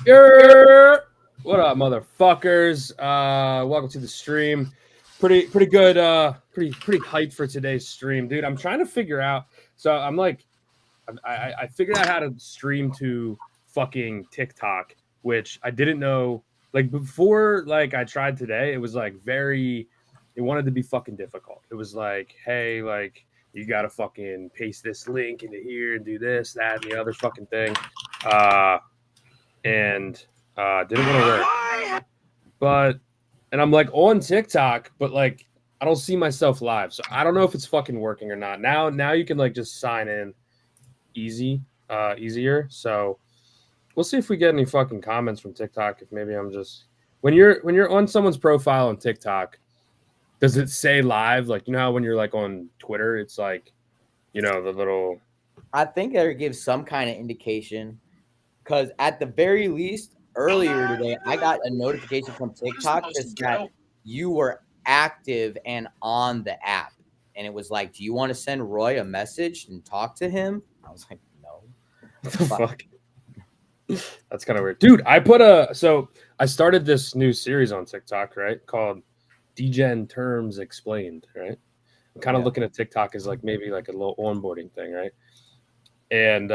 What up, motherfuckers? Welcome to the stream. Pretty good. Pretty hyped for today's stream, dude. I'm trying to figure out. So I'm like, I figured out how to stream to fucking TikTok, which I didn't know. Like before, like I tried today, it was like very. It wanted to be fucking difficult. It was like, hey, like you gotta fucking paste this link into here and do this, that, and the other fucking thing. Uh, and didn't want to work. But and I'm like on TikTok, but like I don't see myself live, so I don't know if it's fucking working or not. Now you can like just sign in easier. So we'll see if we get any fucking comments from TikTok. If maybe I'm just when you're on someone's profile on TikTok, does it say live? Like you know how when you're like on Twitter, it's like the little. I think that gives some kind of indication because at the very least, earlier today, I got a notification from TikTok that you were active and on the app. And it was like, do you want to send Roy a message and talk to him? I was like, no. What the fuck? That's kind of weird. Dude, I started this new series on TikTok, right? Called Degen Terms Explained, right? I'm kind of looking at TikTok as like maybe like a little onboarding thing, right? And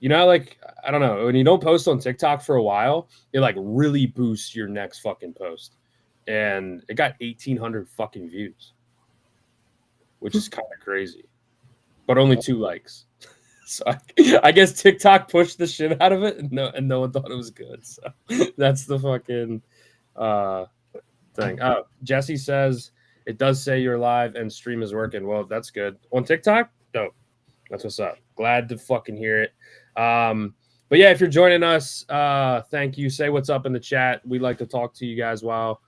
like I don't know, when you don't post on TikTok for a while, it like really boosts your next fucking post. And it got 1,800 fucking views, which is kind of crazy, but only 2 likes. So I guess TikTok pushed the shit out of it, and no one thought it was good. So that's the fucking thing. Oh, Jesse says it does say you're live and stream is working. Well, that's good on TikTok. Dope. That's what's up. Glad to fucking hear it. But yeah, if you're joining us, thank you. Say what's up in the chat. We like to talk to you guys while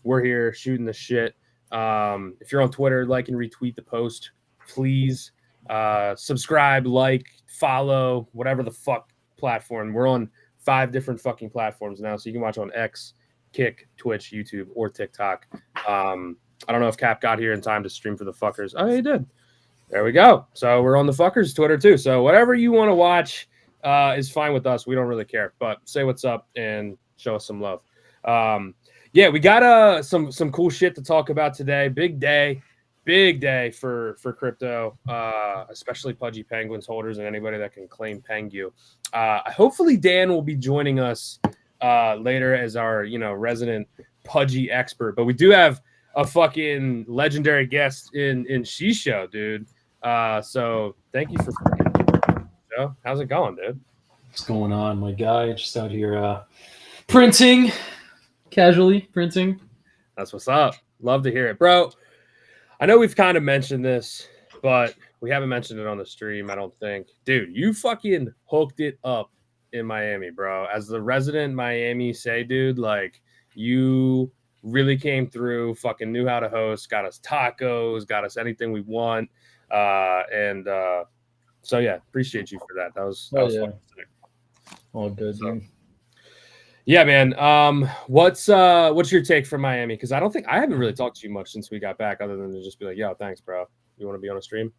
we're here shooting the shit. If you're on Twitter, like and retweet the post, please. Subscribe, like, follow, whatever the fuck platform. We're on 5 different fucking platforms now, so you can watch on X, Kick, Twitch, YouTube, or TikTok. I don't know if Cap got here in time to stream for the fuckers. Oh, he did. There we go. So we're on the fuckers Twitter too. So whatever you want to watch is fine with us. We don't really care. But say what's up and show us some love. Yeah, we got some cool shit to talk about today. Big day for crypto, especially Pudgy Penguins holders and anybody that can claim Pengu. Hopefully Dan will be joining us later as our resident Pudgy expert. But we do have a fucking legendary guest in Shisho, dude. So thank you for Joe. How's it going, dude? What's going on, my guy? Just out here printing, casually printing. That's what's up. Love to hear it, bro. I know we've kind of mentioned this, but we haven't mentioned it on the stream, I don't think. Dude, you fucking hooked it up in Miami, bro. As the resident Miami say, dude, like you really came through, fucking knew how to host, got us tacos, got us anything we want. So yeah, appreciate you for that. That was fucking sick. All good, dude. Yeah, man. What's your take from Miami? Because I haven't really talked to you much since we got back, other than to just be like, "Yo, thanks, bro. You want to be on a stream?"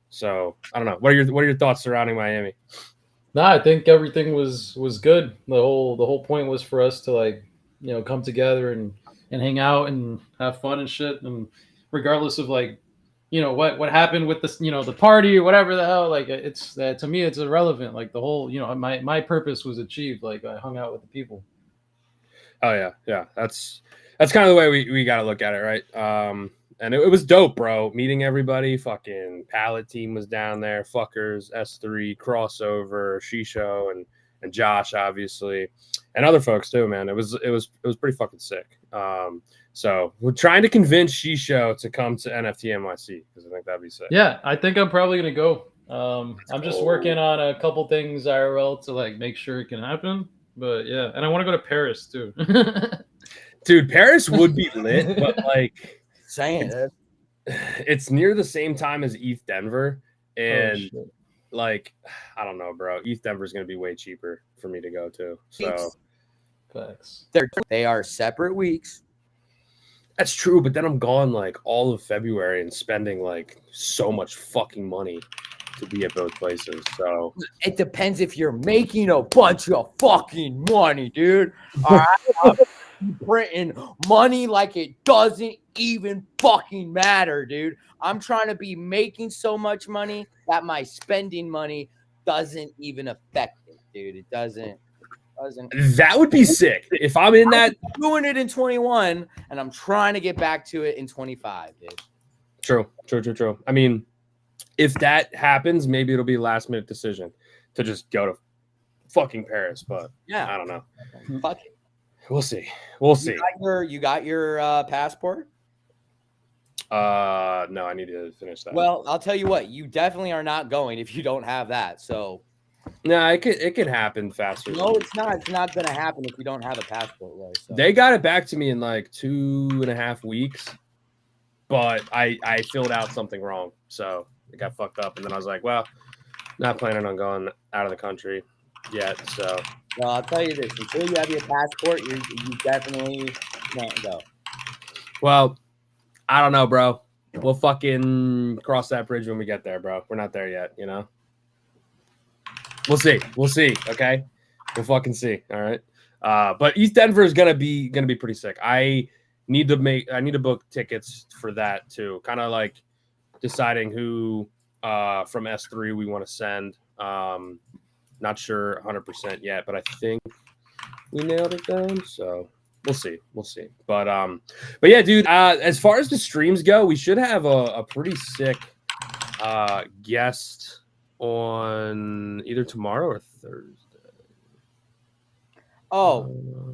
So I don't know. What are your thoughts surrounding Miami? Nah, I think everything was good. The whole point was for us to come together and hang out and have fun and shit. And regardless of what happened with this, the party or whatever the hell, like it's to me it's irrelevant. Like the whole, my purpose was achieved. Like I hung out with the people. Oh yeah. That's kind of the way we got to look at it, right? And it was dope, bro. Meeting everybody. Fucking Pallet team was down there. Fuckers, S3, Crossover, Shisho, and Josh, obviously, and other folks too, man. It was pretty fucking sick. So we're trying to convince Shisho to come to NFT NYC because I think that'd be sick. Yeah, I think I'm probably gonna go. I'm just working on a couple things IRL to make sure it can happen. But yeah, and I want to go to Paris too. Dude, Paris would be lit, but saying it's near the same time as ETH Denver, and I don't know, bro. ETH Denver is gonna be way cheaper for me to go to. So facts. They are separate weeks. That's true, but then I'm gone all of February and spending so much fucking money to be at both places. So it depends if you're making a bunch of fucking money, dude. All right, I'm printing money like it doesn't even fucking matter, dude. I'm trying to be making so much money that my spending money doesn't even affect it, dude. It doesn't. That would be sick if I'm in that. I'm doing it in 21, and I'm trying to get back to it in 25, dude. True. I mean, if that happens, maybe it'll be a last minute decision to just go to fucking Paris. But yeah, I don't know. Fuck it. We'll see. You got your passport? No, I need to finish that. Well, I'll tell you what. You definitely are not going if you don't have that. So. No, it could happen faster. No, it's not. It's not going to happen if you don't have a passport, Roy. So. They got it back to me in like 2.5 weeks, but I filled out something wrong, so it got fucked up. And then I was like, well, not planning on going out of the country yet. So. Well, I'll tell you this: until you have your passport, you definitely can't go. Well, I don't know, bro. We'll fucking cross that bridge when we get there, bro. We're not there yet, you know. We'll see. Okay, we'll fucking see. All right. But East Denver is gonna be pretty sick. I need to book tickets for that too. Kind of like deciding who from S3 we want to send. Not sure 100% yet, but I think we nailed it down. So we'll see. But yeah, dude. As far as the streams go, we should have a pretty sick guest on either tomorrow or Thursday. Oh,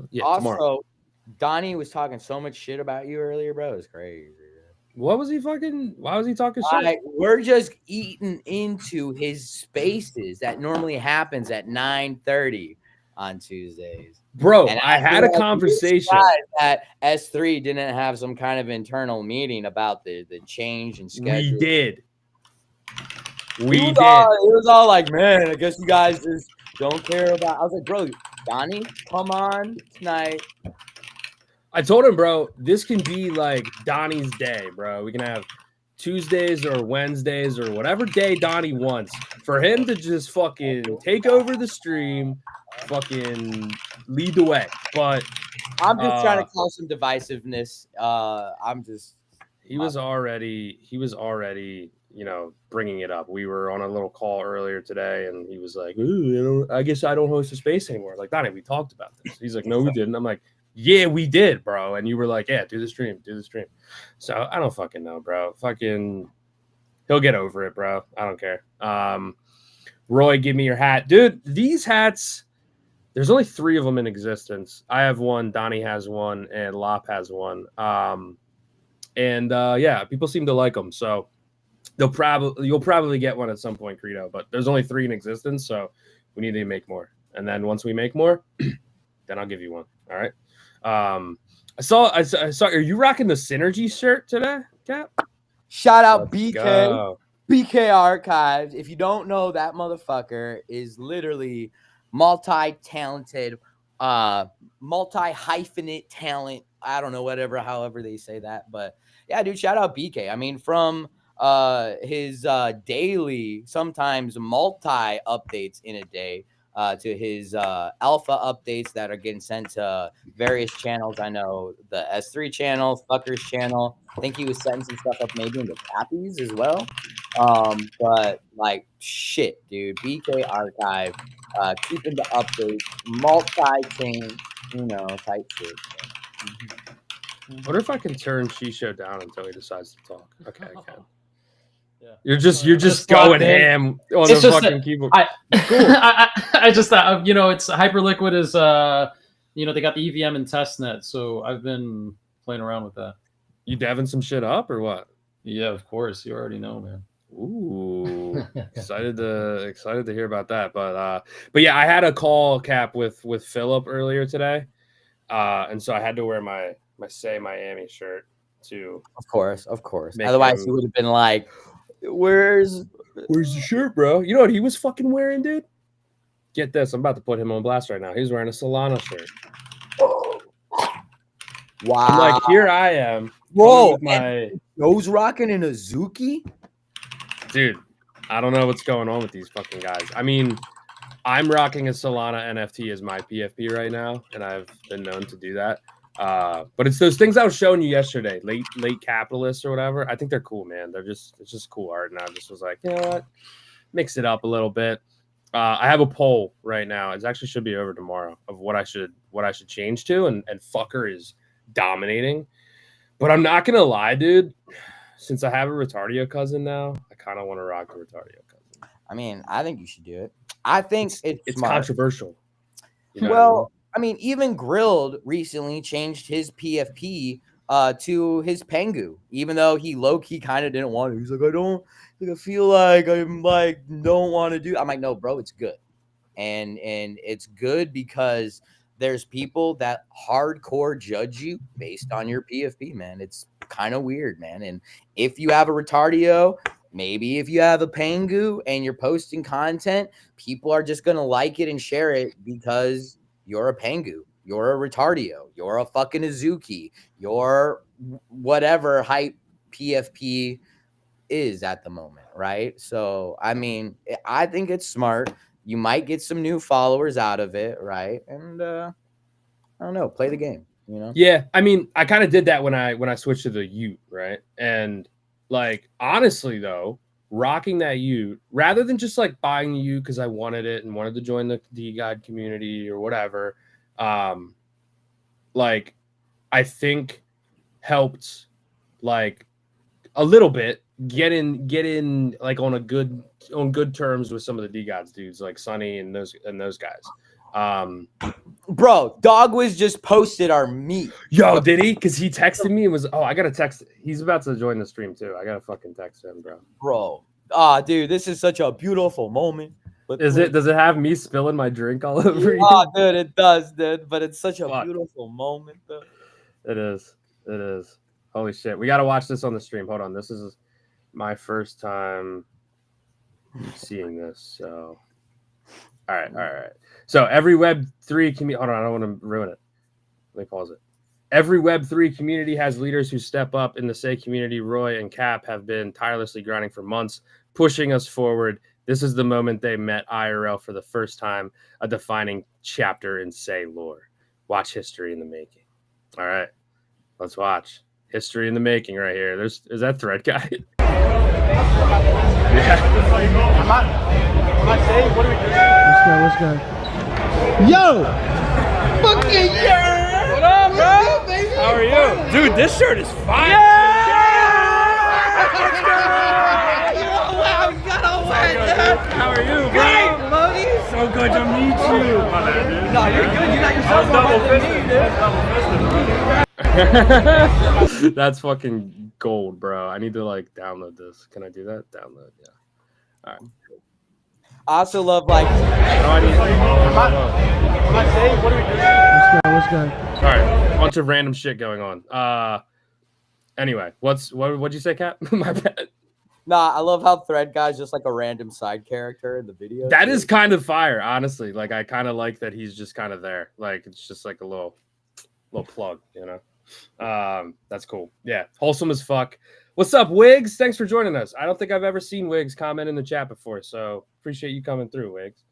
yeah. Also, tomorrow. Donnie was talking so much shit about you earlier, bro. It was crazy. Why was he talking shit? We're just eating into his spaces that normally happens at 9:30 on Tuesdays. Bro, And I had a conversation that S3 didn't have some kind of internal meeting about the change in schedule. We did. It was all like, man, I guess you guys just don't care about. I was like, bro, Donnie, come on tonight. I told him, bro, this can be like Donnie's day, bro. We can have Tuesdays or Wednesdays or whatever day Donnie wants for him to just fucking take over the stream, fucking lead the way. But I'm just trying to cause some divisiveness. He was already, bringing it up. We were on a little call earlier today, and he was like, I guess I don't host a space anymore. Like, Donnie, we talked about this. He's like, no, we didn't. I'm like, yeah, we did, bro. And you were like, yeah, do the stream. So I don't fucking know, bro. Fucking, he'll get over it, bro. I don't care. Roy, give me your hat. Dude, these hats, there's only 3 of them in existence. I have one, Donnie has one, and Lop has one. Yeah, people seem to like them. So you'll probably get one at some point, Credo. But there's only 3 in existence, so we need to make more. And then once we make more, then I'll give you one. All right. I saw. Are you rocking the Synergy shirt today, Cap? Shout out BK Archives. If you don't know, that motherfucker is literally multi-talented, multi-hyphenate talent. I don't know, however they say that, but yeah, dude, shout out BK. I mean, from his daily, sometimes multi updates in a day, to his alpha updates that are getting sent to various channels. I know the S3 channel, Fuckers channel. I think he was setting some stuff up maybe in the Cappies as well. But like shit, dude, BK Archive, keeping the updates, multi-chain, type shit. I wonder if I can turn Shisho down until he decides to talk. Okay, I can. Yeah. You're just going ham on the fucking keyboard. Cool. I just thought, it's Hyperliquid is, they got the EVM and testnet, so I've been playing around with that. You deving some shit up or what? Yeah, of course. You already know, man. Ooh, excited to hear about that. But yeah, I had a call, Cap, with Philip earlier today, and so I had to wear my Say Miami shirt too. Of course. Otherwise, he would have been like, Where's the shirt, bro? You know what he was fucking wearing, dude? Get this. I'm about to put him on blast right now. He's wearing a Solana shirt. Wow. I'm like, here I am. Whoa. Nose rocking in a Zuki? Dude, I don't know what's going on with these fucking guys. I mean, I'm rocking a Solana NFT as my PFP right now, and I've been known to do that. But it's those things I was showing you yesterday, late capitalists or whatever. I think they're cool, man. It's just cool art, and I just was like, you know what, mix it up a little bit. I have a poll right now. It actually should be over tomorrow of what I should change to, and fucker is dominating. But I'm not gonna lie, dude. Since I have a Retardio cousin now, I kind of want to rock a Retardio cousin. I mean, I think you should do it. I think it's smart. Controversial. You know well, I mean, even Grilled recently changed his PFP to his Pengu, even though he low-key kind of didn't want to. He's like, I feel like I'm like don't want to do. I'm like, no, bro, it's good, and it's good because there's people that hardcore judge you based on your PFP, man. It's kind of weird, man. And if you have a Retardio, maybe if you have a Pengu and you're posting content, people are just gonna like it and share it because you're a Pengu, you're a Retardio, you're a fucking Azuki, you're whatever hype PFP is at the moment, right? So I mean, I think it's smart. You might get some new followers out of it, right? And I don't know, play the game, you know? Yeah, I mean, I kind of did that when I switched to the Ute, right? And like honestly though, rocking that Ute rather than just like buying the Ute because I wanted it and wanted to join the DGod community or whatever, like I think helped like a little bit get in like on good terms with some of the DGods dudes like Sonny and those guys. Bro, Dogwiz just posted our meet. Yo, did he? Because he texted me and was, I gotta text. He's about to join the stream too. I gotta fucking text him, bro. Dude, this is such a beautiful moment. But does it have me spilling my drink all over you? Oh, dude, it does, dude. But it's such a beautiful moment, though. It is. Holy shit. We gotta watch this on the stream. Hold on. This is my first time seeing this. So all right. So every Web3 community, hold on, I don't want to ruin it. Let me pause it. Every Web3 community has leaders who step up. In the Say community, Roy and Cap have been tirelessly grinding for months, pushing us forward. This is the moment they met IRL for the first time, a defining chapter in Say lore. Watch history in the making. All right, let's watch history in the making right here. Is that Thread guy? Yeah. Am I saying? What are we doing? Let's go. Yo! Fucking yeah! What up, bro? Baby? How are you? Dude, this shirt is fire. Yeah! Wow, you got a wet. How are you, bro? Great, buddy. So good to meet you. My bad, dude. No, you're good. You got yourself double fisted. That's fucking gold, bro. I need to like download this. Can I do that? Download, yeah. All right. I also love like. Am I saying? What are we doing? Let's go. All right, bunch of random shit going on. Anyway, what'd you say, Cap? My bad. Nah, I love how Thread Guy's just like a random side character in the video. That is kind of fire, honestly. Like I kind of like that he's just kind of there. Like it's just like a little plug, you know. That's cool. Yeah, wholesome as fuck. What's up, Wiggs? Thanks for joining us. I don't think I've ever seen Wiggs comment in the chat before, so appreciate you coming through, Wiggs.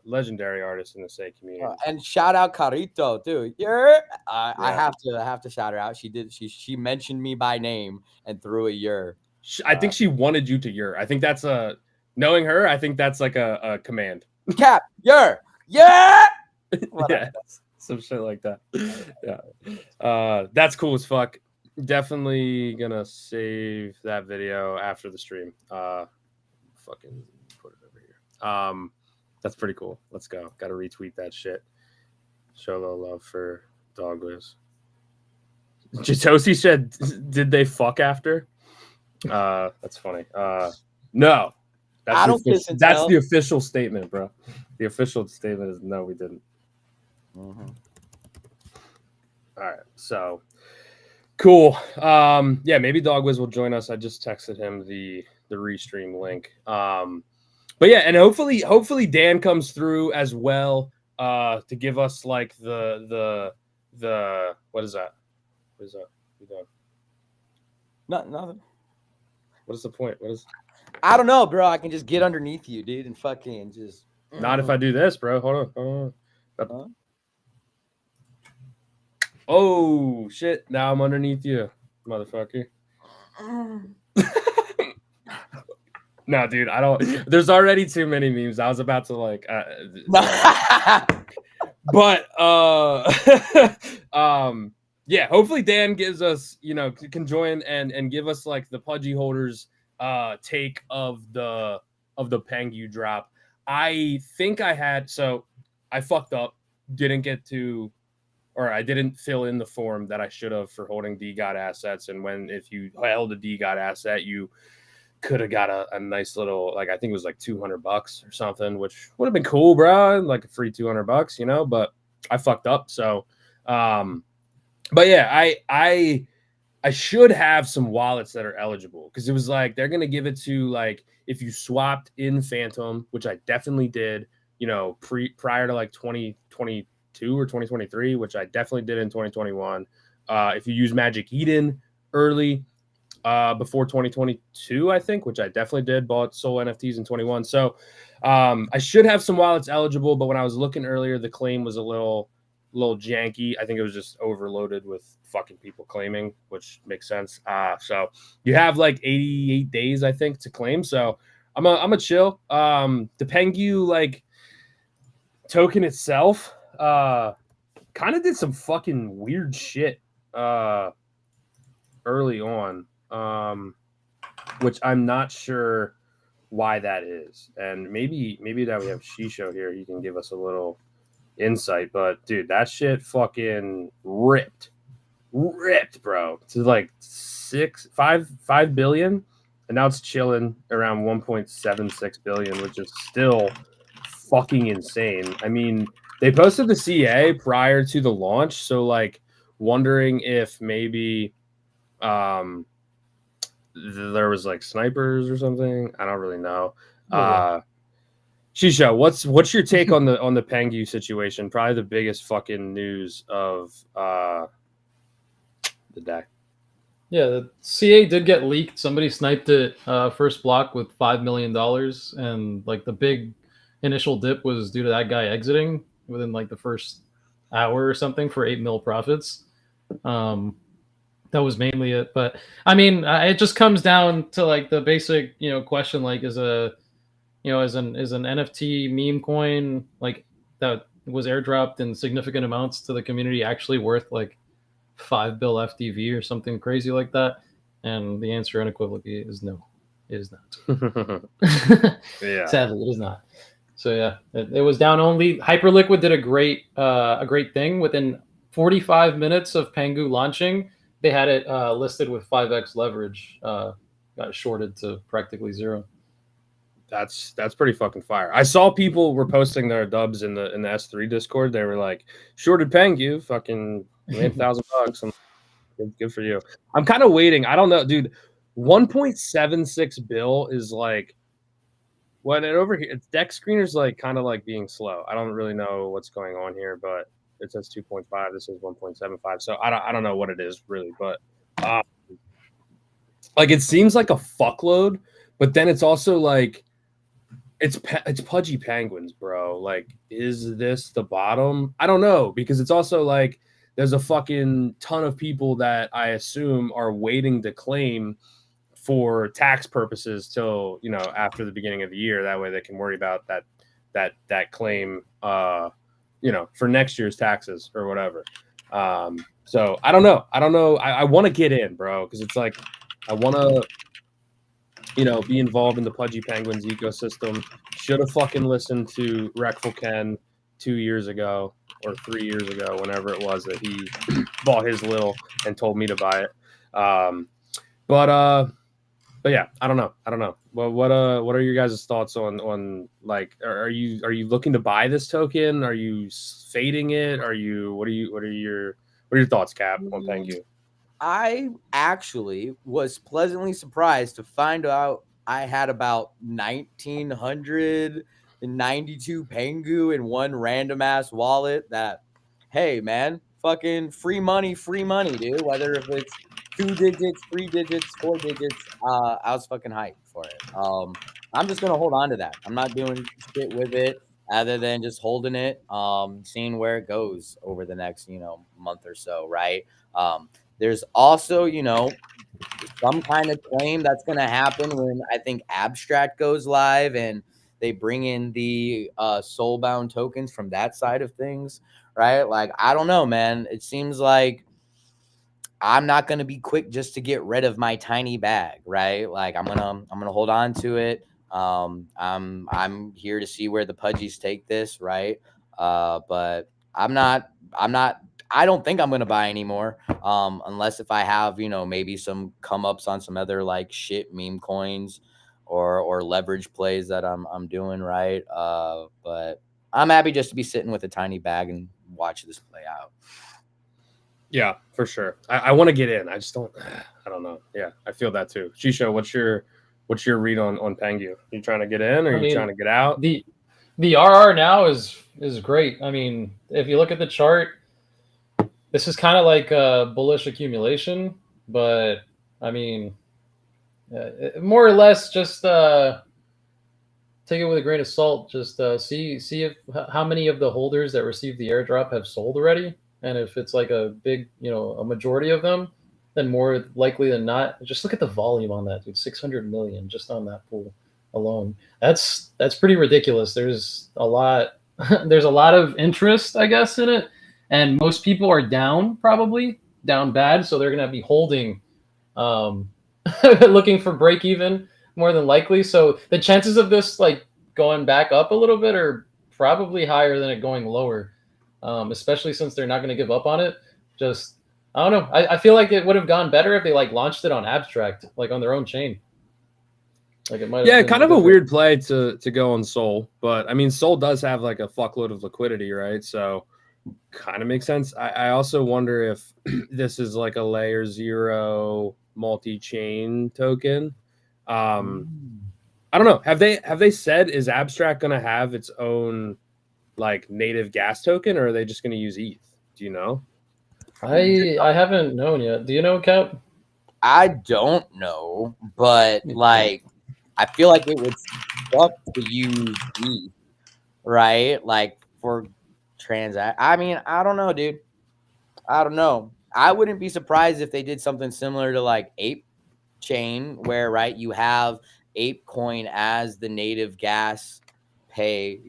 Legendary artist in the Say community. And shout out Carito, dude. Yeah. I have to shout her out. She mentioned me by name and threw a year. I think she wanted you to yur. I think that's knowing her. I think that's like a command. Cap, yur, yeah. Yeah, some shit like that. Yeah, that's cool as fuck. Definitely gonna save that video after the stream. Fucking put it over here. That's pretty cool. Let's go. Got to retweet that shit. Show a little love for Dogwiz. Jitosi said, "Did they fuck after?" That's funny. No, that's the official statement, bro. The official statement is no, we didn't. Mm-hmm. All right, so cool. Yeah, maybe Dogwiz will join us. I just texted him the restream link. But yeah, and hopefully Dan comes through as well to give us like the what is that? What is that? You doing? Nothing. What is the point? I don't know, bro. I can just get underneath you, dude, and fucking just. Not if I do this, bro. Hold on. Huh? Oh shit! Now I'm underneath you, motherfucker. No, dude, I don't. There's already too many memes. I was about to like, but yeah. Hopefully, Dan gives us, can join and give us like the pudgy holders take of the Pengu drop. I think I had I fucked up. Didn't get to. Or I didn't fill in the form that I should have for holding DGOT assets. And if you held a DGOT asset, you could have got a nice little, like, I think it was like $200 or something, which would have been cool, bro. Like a free $200, but I fucked up. So, but yeah, I should have some wallets that are eligible because it was like, they're going to give it to like, if you swapped in Phantom, which I definitely did, prior to like 2022 or 2023, which I definitely did in 2021. If you use Magic Eden early, before 2022, I think, which I definitely did, bought Soul NFTs in 21. So I should have some wallets eligible, but when I was looking earlier, the claim was a little janky. I think it was just overloaded with fucking people claiming, which makes sense. So you have like 88 days, I think, to claim. So I'm a chill. The Pengu like token itself kind of did some fucking weird shit early on, which I'm not sure why that is. And maybe that we have Shisho here, he can give us a little insight. But dude, that shit fucking ripped, bro, to like 5 billion, and now it's chilling around 1.76 billion, which is still fucking insane. I mean, they posted the CA prior to the launch, so like wondering if maybe there was like snipers or something. I don't really know. Shisha, what's your take on the Pengu situation? Probably the biggest fucking news of the day. Yeah, the CA did get leaked. Somebody sniped it first block with $5 million, and like the big initial dip was due to that guy exiting within like the first hour or something for 8 mil profits. That was mainly it. But I mean, it just comes down to like the basic, question, like is an NFT meme coin like that was airdropped in significant amounts to the community actually worth like 5 bill FTV or something crazy like that? And the answer unequivocally is no, it is not. Yeah, sadly, it is not. So yeah, it was down only. Hyperliquid did a great thing. Within 45 minutes of Pengu launching, they had it listed with 5x leverage. Got shorted to practically zero. That's pretty fucking fire. I saw people were posting their dubs in the S3 Discord. They were like, shorted Pengu, fucking made $1,000. Good for you. I'm kind of waiting. I don't know, dude. 1.76 bill is like when it over here. It's deck screener's like kind of like being slow. I don't really know what's going on here, but it says 2.5. This is 1.75. So I don't know what it is really, but like it seems like a fuckload, but then it's also like it's pudgy penguins, bro. Like, is this the bottom? I don't know, because it's also like there's a fucking ton of people that I assume are waiting to claim for tax purposes till after the beginning of the year. That way they can worry about that claim for next year's taxes or whatever. So I don't know. I want to get in, bro, because it's like I want to be involved in the Pudgy Penguins ecosystem. Should have fucking listened to Wreckful Ken 2 years ago or 3 years ago, whenever it was that he bought his little and told me to buy it. But yeah, I don't know. Well, what are your guys' thoughts on like, are you looking to buy this token? Are you fading it? What are your thoughts, Cap, on Pengu? I actually was pleasantly surprised to find out I had about 1,992 Pengu in one random ass wallet. That, hey man, fucking free money, dude. Whether if it's 2 digits, 3 digits, 4 digits, I was fucking hyped for it. I'm just gonna hold on to that. I'm not doing shit with it other than just holding it, seeing where it goes over the next, month or so, right? There's also, some kind of claim that's gonna happen when I think Abstract goes live and they bring in the soulbound tokens from that side of things, right? Like, I don't know, man. It seems like I'm not gonna be quick just to get rid of my tiny bag, right? Like, I'm gonna hold on to it. I'm here to see where the pudgies take this, right? But I don't think I'm gonna buy anymore. Unless if I have, maybe some come ups on some other like shit meme coins or leverage plays that I'm doing, right? But I'm happy just to be sitting with a tiny bag and watch this play out. Yeah, for sure. I want to get in. I just don't. I don't know. Yeah, I feel that too. Shisho, what's your read on Pengu? You trying to get in, or you trying to get out? The RR now is great. I mean, if you look at the chart, this is kind of like a bullish accumulation, but I mean, more or less, just take it with a grain of salt. Just see if how many of the holders that received the airdrop have sold already, and if it's like a big, a majority of them, then more likely than not, just look at the volume on that, dude. 600 million just on that pool alone. That's pretty ridiculous. There's a lot. There's a lot of interest, I guess, in it, and most people are probably down bad, so they're gonna be holding, looking for break even more than likely. So the chances of this like going back up a little bit are probably higher than it going lower, especially since they're not going to give up on it. Just I don't know. I feel like it would have gone better if they like launched it on Abstract, like on their own chain. Like it might. Yeah, kind of a weird play to go on Sol, but I mean Sol does have like a fuckload of liquidity, right? So kind of makes sense. I also wonder if this is like a layer 0 multi-chain token. I don't know. Have they said is Abstract going to have its own like native gas token, or are they just going to use ETH? Do you know? I haven't known yet. Do you know, Cap? I don't know, but like I feel like it would suck to use ETH, right? Like for transact. I mean, I don't know, dude. I don't know. I wouldn't be surprised if they did something similar to like Ape Chain, where right you have Ape Coin as the native gas pay,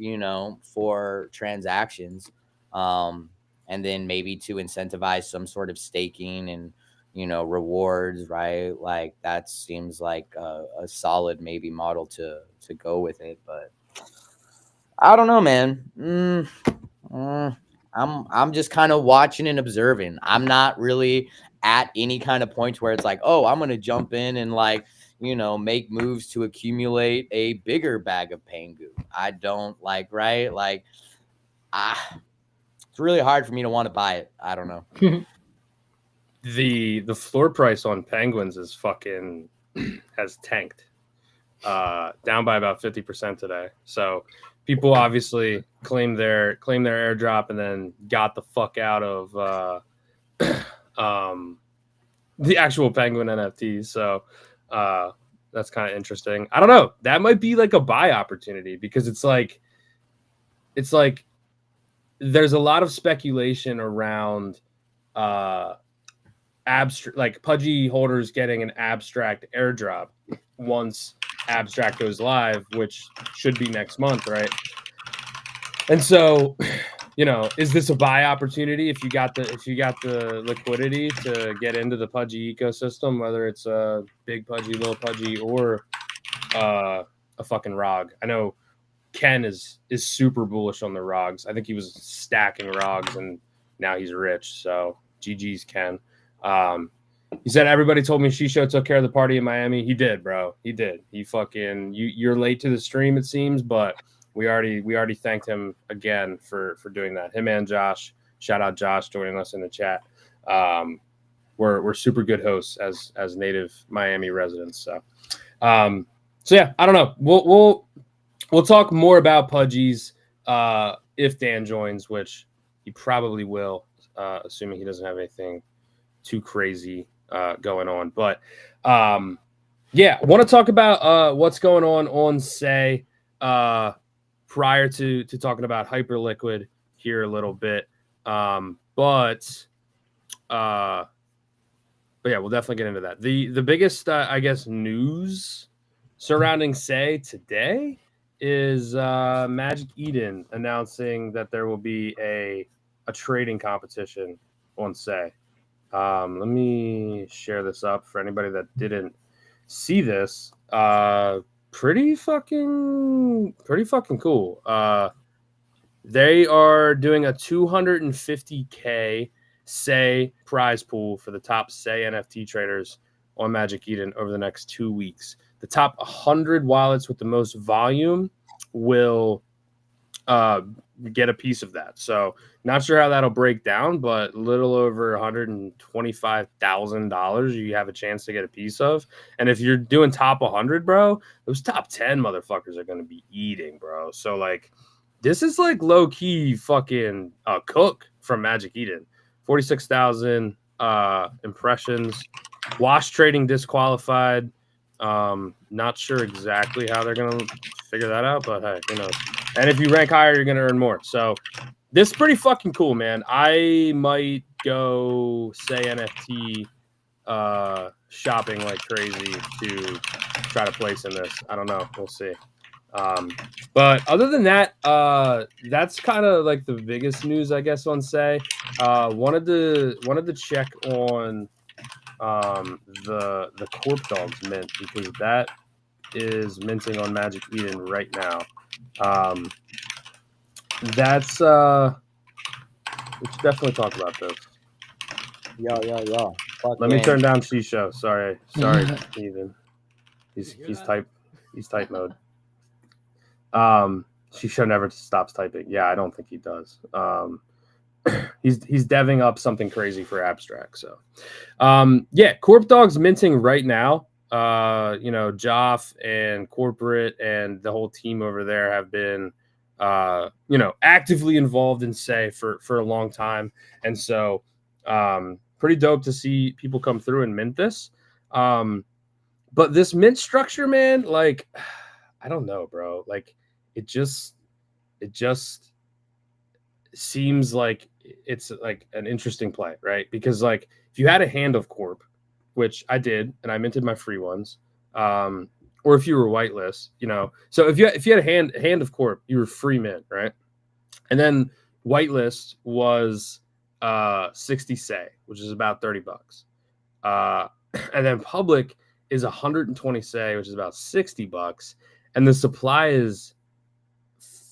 for transactions, and then maybe to incentivize some sort of staking and rewards, right? Like that seems like a solid maybe model to go with it, but I don't know, man. I'm just kind of watching and observing. I'm not really at any kind of point where it's like, oh, I'm gonna jump in and like, make moves to accumulate a bigger bag of Pengu. I don't like, right? Like, it's really hard for me to want to buy it. I don't know. The floor price on Penguins is fucking has tanked, down by about 50% today. So people obviously claimed their airdrop and then got the fuck out of the actual Penguin NFTs. So that's kind of interesting. I don't know. That might be like a buy opportunity because it's like there's a lot of speculation around abstract, like pudgy holders getting an Abstract airdrop once Abstract goes live, which should be next month, right? And so, is this a buy opportunity if you got the liquidity to get into the pudgy ecosystem, whether it's a big pudgy, little pudgy, or a fucking ROG? I know Ken is super bullish on the ROGs. I think he was stacking ROGs and now he's rich. So GG's Ken. He said everybody told me Shisho took care of the party in Miami. He did, bro. He did. He fucking you're late to the stream, it seems, but we already thanked him again for doing that. Him and Josh. Shout out Josh joining us in the chat. We're super good hosts as native Miami residents. So yeah, I don't know. We'll talk more about pudgies if Dan joins, which he probably will, assuming he doesn't have anything too crazy going on. But Yeah, I want to talk about what's going on Say prior to talking about Hyperliquid here a little bit. But yeah, we'll definitely get into that. The biggest I guess news surrounding Say today is Magic Eden announcing that there will be a trading competition on Say. Let me share this up for anybody that didn't see this. Pretty fucking cool. They are doing a 250K Say prize pool for the top Say NFT traders on Magic Eden over the next 2 weeks. The top 100 wallets with the most volume will get a piece of that. So not sure how that'll break down, but a little over $125,000 you have a chance to get a piece of. And if you're doing top 100, bro, those top 10 motherfuckers are going to be eating, bro. So like this is like low key fucking cook from Magic Eden. 46,000 impressions. Wash trading disqualified. Not sure exactly how they're going to figure that out, but hey, who knows? And if you rank higher, you're going to earn more. So this is pretty fucking cool, man. I might go Say NFT shopping like crazy to try to place in this. I don't know. We'll see. But other than that, that's kind of like the biggest news, I guess, on Say. Wanted to check on the Corp Dogs mint because that is minting on Magic Eden right now. That's we should definitely talk about this. Yo. Let me turn down Shisho. Sorry, Ethan. He's type mode. Shisho never stops typing. Yeah, I don't think he does. He's deving up something crazy for abstract. So yeah, Corp Dogs minting right now. Joff and corporate and the whole team over there have been actively involved in Say for a long time. And so pretty dope to see people come through and mint this. But this mint structure, man, like I don't know, bro. Like it just seems like it's like an interesting play, right? Because like if you had a hand of Corp, which I did, and I minted my free ones, or if you were whitelist, so if you had a hand of Corp, you were free mint, right? And then whitelist was 60 Say, which is about $30. And then public is 120 Say, which is about $60, and the supply is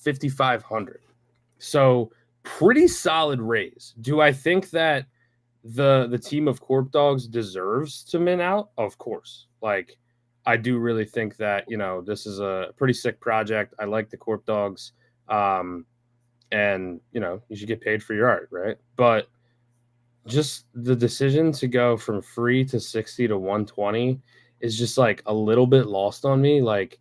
5,500. So pretty solid raise. Do I think that the team of Corp Dogs deserves to mint out? Of course. Like I do really think that, this is a pretty sick project. I like the Corp Dogs. And you should get paid for your art, right? But just the decision to go from free to 60 to 120 is just like a little bit lost on me. Like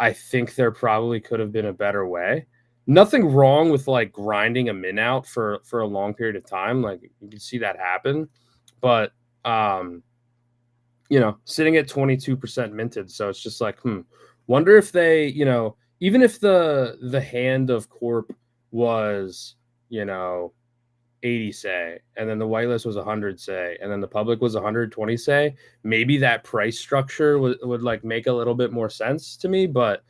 I think there probably could have been a better way. Nothing wrong with like grinding a mint out for a long period of time. Like you can see that happen, but sitting at 22% minted. So it's just like, wonder if they, even if the hand of Corp was, 80 Say, and then the whitelist was 100 Say, and then the public was 120 Say, maybe that price structure would like make a little bit more sense to me. But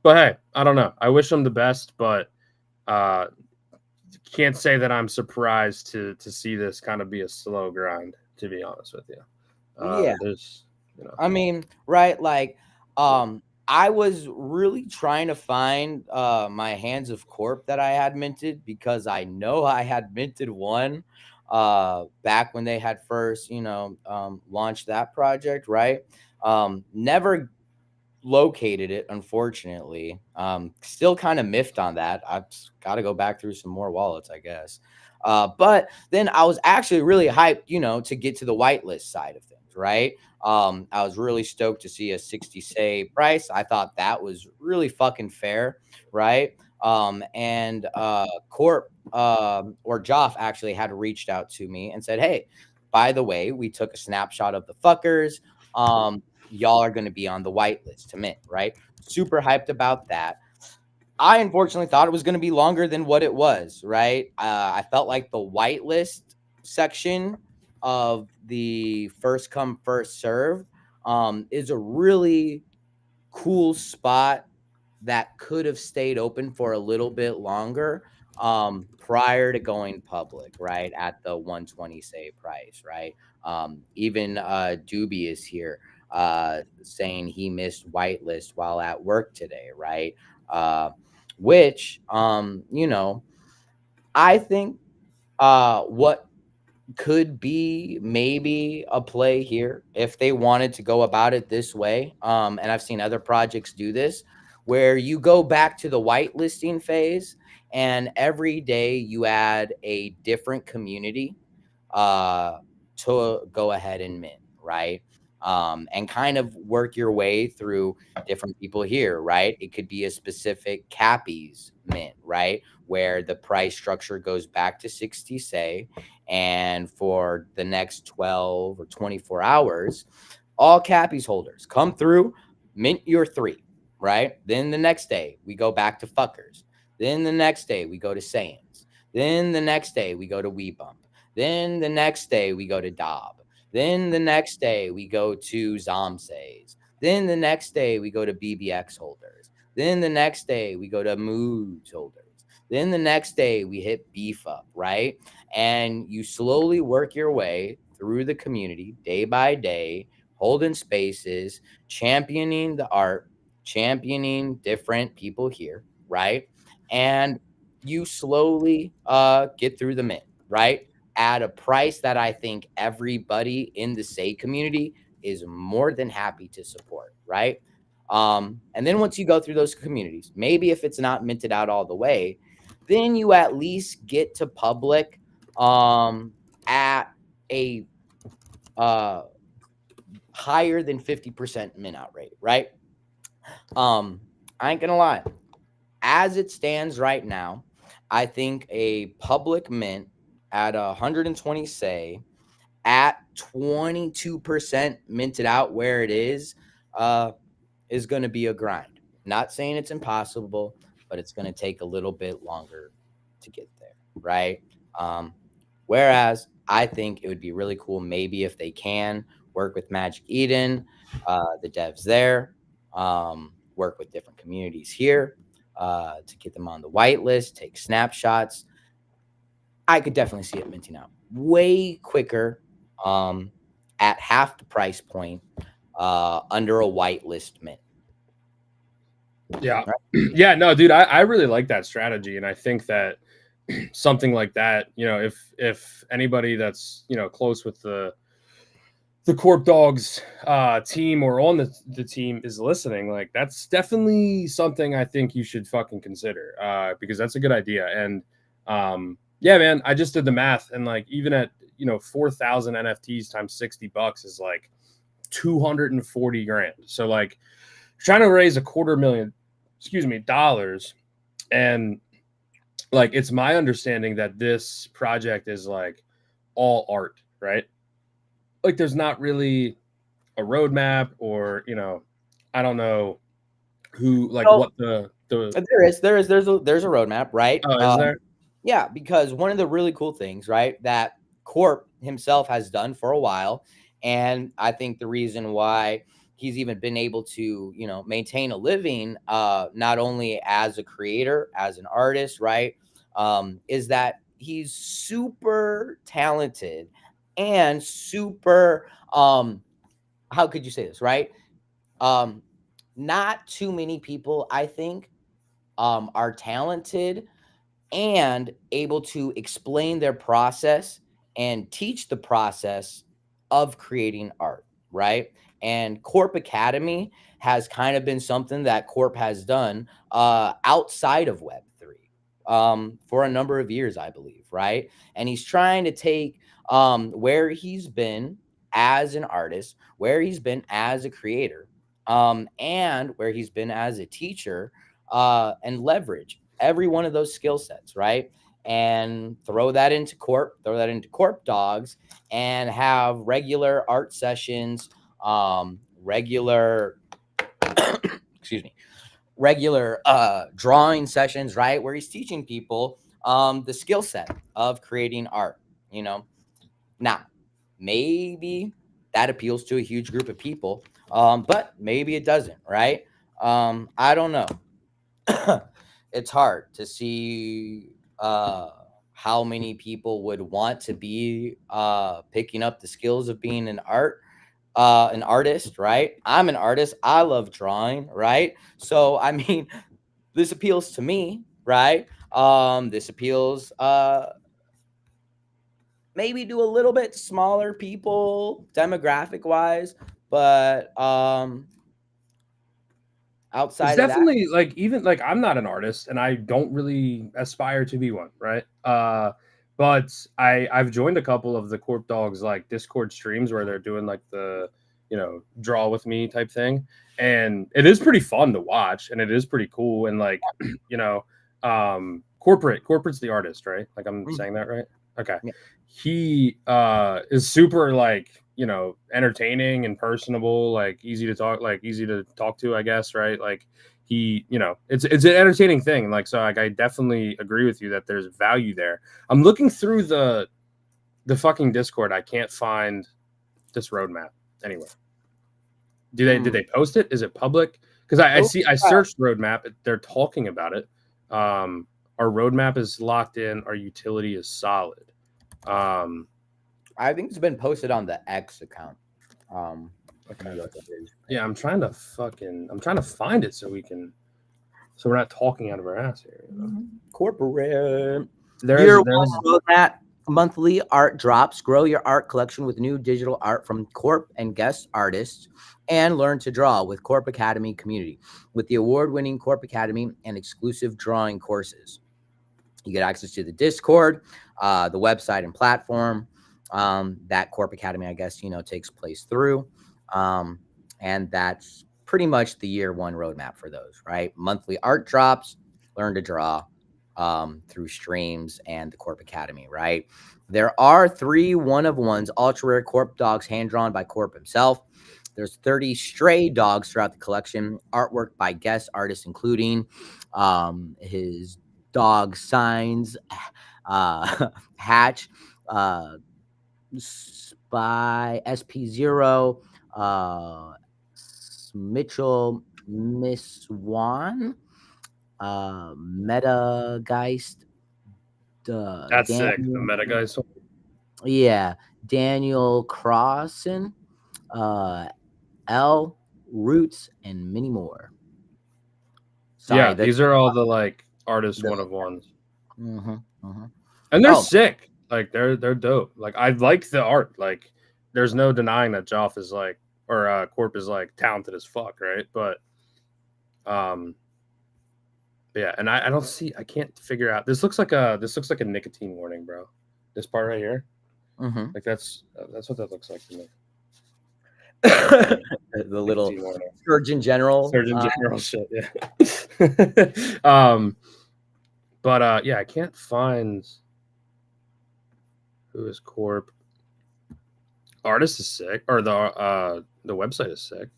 hey, I don't know. I wish them the best, but can't say that I'm surprised to see this kind of be a slow grind, to be honest with you. Yeah. I mean, right, like I was really trying to find my hands of Corp that I had minted, because I know I had minted one back when they had first, launched that project, right? Never located it, unfortunately. Still kind of miffed on that. I've got to go back through some more wallets, I guess. But then I was actually really hyped, to get to the whitelist side of things, right? I was really stoked to see a 60 Say price. I thought that was really fucking fair, right? And Corp or Joff actually had reached out to me and said, hey, by the way, we took a snapshot of the fuckers. y'all are going to be on the whitelist to mint, right? Super hyped about that. I unfortunately thought it was going to be longer than what it was, right? I felt like the whitelist section of the first come, first serve is a really cool spot that could have stayed open for a little bit longer prior to going public, right? At the 120 say price, right? Even Doobie is here saying he missed whitelist while at work today, right? Which you know, I think what could be maybe a play here if they wanted to go about it this way. And I've seen other projects do this, where you go back to the whitelisting phase and every day you add a different community to go ahead and mint, right? And kind of work your way through different people here, right? It could be a specific Cappies mint, right? Where the price structure goes back to 60 say, and for the next 12 or 24 hours, all Cappies holders come through, mint your 3, right? Then the next day we go back to fuckers. Then the next day we go to Saiyans. Then the next day we go to Weebump. Then the next day we go to Dob. Then the next day we go to Zomsays. Then the next day we go to BBX holders. Then the next day we go to Moods holders. Then the next day we hit Beef Up, right? And you slowly work your way through the community day by day, holding spaces, championing the art, championing different people here, right? And you slowly get through the mint, right? At a price that I think everybody in the Say community is more than happy to support, right? And then once you go through those communities, maybe if it's not minted out all the way, then you at least get to public at a higher than 50% mint out rate, right? I ain't gonna lie. As it stands right now, I think a public mint at 120 say at 22% minted out where it is going to be a grind. Not saying it's impossible, but it's going to take a little bit longer to get there, right? Whereas I think it would be really cool maybe if they can work with Magic Eden, the devs there, work with different communities here to get them on the whitelist, take snapshots. I could definitely see it minting out way quicker at half the price point under a whitelist mint. Yeah. Yeah, no, dude, I really like that strategy. And I think that something like that, you know, if anybody that's, you know, close with the Corp Dogs team or on the team is listening, like that's definitely something I think you should fucking consider because that's a good idea. And yeah, man, I just did the math and like even at, you know, 4,000 NFTs times $60 is like 240 grand. So like trying to raise $250,000 and like it's my understanding that this project is like all art, right? Like there's not really a roadmap or, you know, I don't know who like what the there's a roadmap, right? Oh, is there? Yeah, because one of the really cool things, right, that Corp himself has done for a while, and I think the reason why he's even been able to, you know, maintain a living, not only as a creator, as an artist, right, is that he's super talented and super, how could you say this, right? Not too many people, I think, are talented and able to explain their process and teach the process of creating art, right? And Corp Academy has kind of been something that Corp has done outside of Web3 for a number of years, I believe, right? And he's trying to take where he's been as an artist, where he's been as a creator, and where he's been as a teacher, and leverage every one of those skill sets, right? And throw that into Corp Dogs, and have regular art sessions regular excuse me, regular drawing sessions, right, where he's teaching people the skill set of creating art. Now maybe that appeals to a huge group of people, but maybe it doesn't, right? I don't know. It's hard to see how many people would want to be picking up the skills of being an artist, right? I'm an artist. I love drawing, right? So I mean, this appeals to me, right? This appeals maybe to a little bit smaller people demographic wise, but It's outside of that, definitely like, even like, I'm not an artist and I don't really aspire to be one, right? But I've joined a couple of the Corp Dogs like Discord streams where they're doing like the, draw with me type thing, and it is pretty fun to watch and it is pretty cool, and like, corporate's the artist, right? Like, I'm saying that right? Okay. Yeah. He is super like, entertaining and personable, like easy to talk to, I guess, right? Like, he, it's an entertaining thing. Like, so like, I definitely agree with you that there's value there. I'm looking through the fucking Discord. I can't find this roadmap anywhere. Did they post it? Is it public? Because I searched roadmap. They're talking about it. Our roadmap is locked in. Our utility is solid. I think it's been posted on the X account. Okay. Yeah, I'm trying to find it so we're not talking out of our ass here. Corporate. There's that monthly art drops. Grow your art collection with new digital art from Corp and guest artists, and learn to draw with Corp Academy community. With the award-winning Corp Academy and exclusive drawing courses, you get access to the Discord, the website and platform that Corp Academy, I guess, takes place through. And that's pretty much the year one roadmap for those, right? Monthly art drops, learn to draw through streams and the Corp Academy, right? There are 3 one-of-ones, ultra rare Corp dogs hand-drawn by Corp himself. There's 30 stray dogs throughout the collection, artwork by guest artists, including his dog Signs, Hatch, by SP0, Mitchell, Miss Swan, Metageist. That's sick. The Metageist. Yeah, Daniel Crossan, L Roots, and many more. Sorry, these are all the like artist one-of-ones. Mm-hmm, mm-hmm. And they're sick. Like, they're dope. Like, I like the art. Like, there's no denying that Joff is like, or Corp is like talented as fuck, right? But yeah, and I can't figure out. This looks like a nicotine warning, bro. This part right here. Mm-hmm. Like, that's what that looks like to me. The little Surgeon General shit, yeah. But yeah, I can't find who is Corp. Artist is sick, or the website is sick.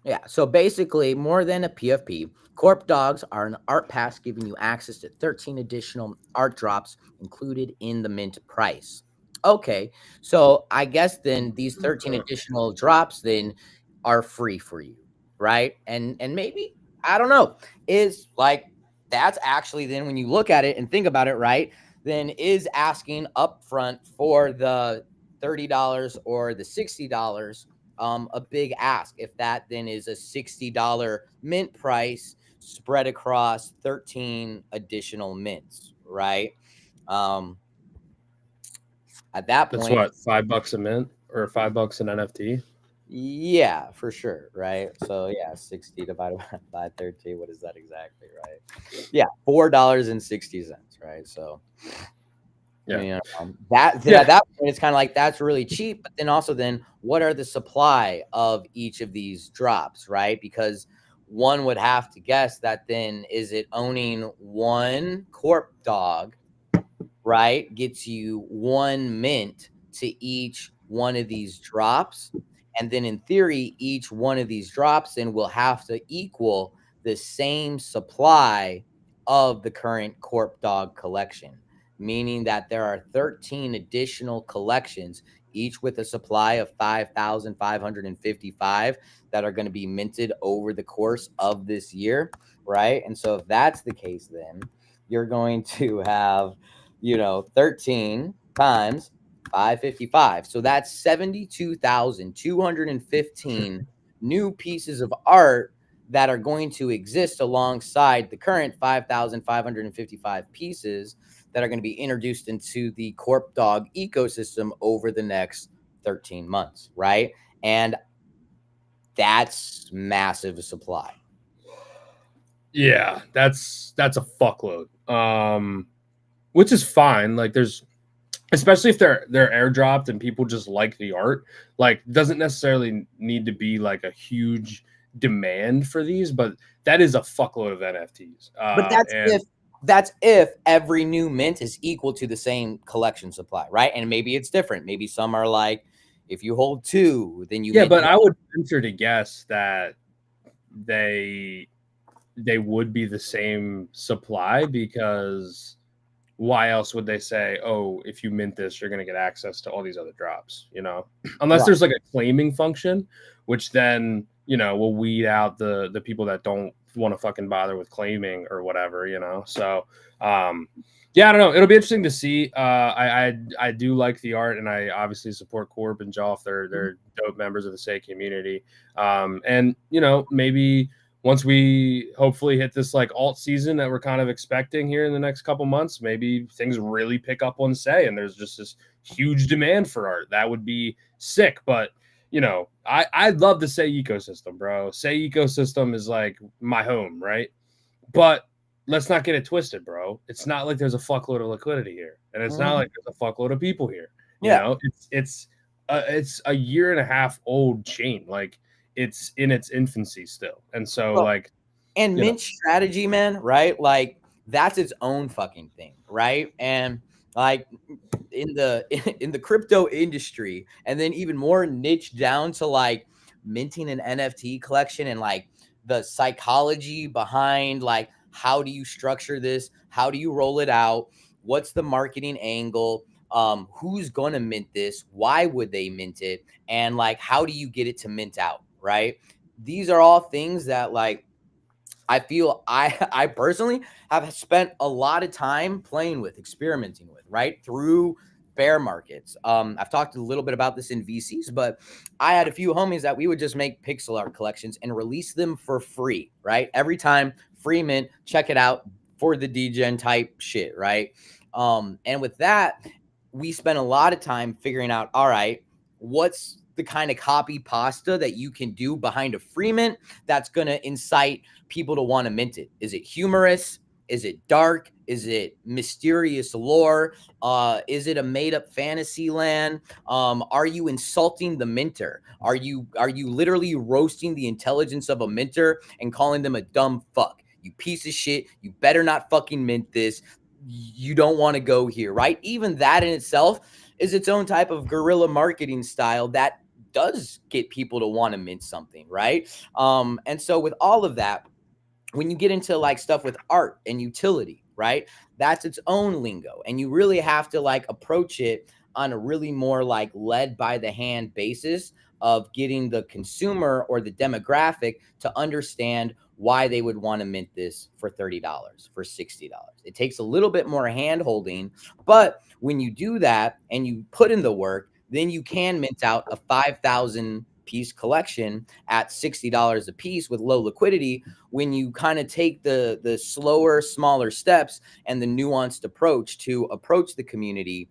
Yeah, so basically, more than a PFP, Corp Dogs are an art pass giving you access to 13 additional art drops included in the mint price. Okay, so I guess then these 13 additional drops then are free for you, right? And maybe, I don't know, is like, that's actually then when you look at it and think about it, right, then is asking upfront for the $30 or the $60 a big ask, if that then is a $60 mint price spread across 13 additional mints, right? At that point, that's what, $5 a mint or $5 an NFT? Yeah, for sure, right? So yeah, 60 divided by 13, what is that exactly, right? Yeah, $4.60, right? So yeah, at that point, it's kind of like, that's really cheap. But then also, then what are the supply of each of these drops, right? Because one would have to guess that then, is it owning one Corp dog, right, gets you one mint to each one of these drops? And then in theory, each one of these drops in will have to equal the same supply of the current Corp Dog collection, meaning that there are 13 additional collections, each with a supply of 5,555 that are going to be minted over the course of this year, right? And so if that's the case, then you're going to have, 13 times 555. So that's 72,215 new pieces of art that are going to exist alongside the current 5,555 pieces that are going to be introduced into the Corp Dog ecosystem over the next 13 months, right? And that's massive supply. Yeah, that's a fuckload. Which is fine. Like there's, especially if they're airdropped and people just like the art, like doesn't necessarily need to be like a huge demand for these, but that is a fuckload of NFTs. But that's if every new mint is equal to the same collection supply, right? And maybe it's different. Maybe some are like, if you hold 2, then you but I would venture to guess that they would be the same supply, because why else would they say, oh, if you mint this, you're going to get access to all these other drops, unless there's like a claiming function, which then, will weed out the people that don't want to fucking bother with claiming or whatever, So, yeah, I don't know. It'll be interesting to see. I do like the art, and I obviously support Corp and Joff. They're dope members of the Say community. And, maybe once we hopefully hit this like alt season that we're kind of expecting here in the next couple months, maybe things really pick up on Say and there's just this huge demand for art. That would be sick. But, I'd love the Say ecosystem, bro. Say ecosystem is like my home, right? But let's not get it twisted, bro. It's not like there's a fuckload of liquidity here. And it's not like there's a fuckload of people here. It's a year and a half old chain. Like, it's in its infancy still. And so mint strategy, man, right? Like that's its own fucking thing, right? And like in the crypto industry, and then even more niche down to like minting an NFT collection and like the psychology behind like how do you structure this? How do you roll it out? What's the marketing angle? Who's going to mint this? Why would they mint it? And like, how do you get it to mint out? Right. These are all things that like, I feel I personally have spent a lot of time playing with, experimenting with, right? Through bear markets. I've talked a little bit about this in VCs, but I had a few homies that we would just make pixel art collections and release them for free, right? Every time, free mint, check it out for the degen type shit, right? And with that, we spent a lot of time figuring out, all right, what's the kind of copy pasta that you can do behind a free mint that's going to incite people to want to mint it? Is it humorous? Is it dark? Is it mysterious lore? Is it a made up fantasy land? Are you insulting the minter? Are you literally roasting the intelligence of a minter and calling them a dumb fuck? You piece of shit. You better not fucking mint this. You don't want to go here, right? Even that in itself is its own type of guerrilla marketing style that does get people to want to mint something, right? And so with all of that, when you get into like stuff with art and utility, right, that's its own lingo. And you really have to like approach it on a really more like led by the hand basis of getting the consumer or the demographic to understand why they would want to mint this for $30, for $60. It takes a little bit more hand holding, but when you do that and you put in the work, then you can mint out a 5,000 piece collection at $60 a piece with low liquidity. When you kind of take the slower, smaller steps and the nuanced approach to approach the community,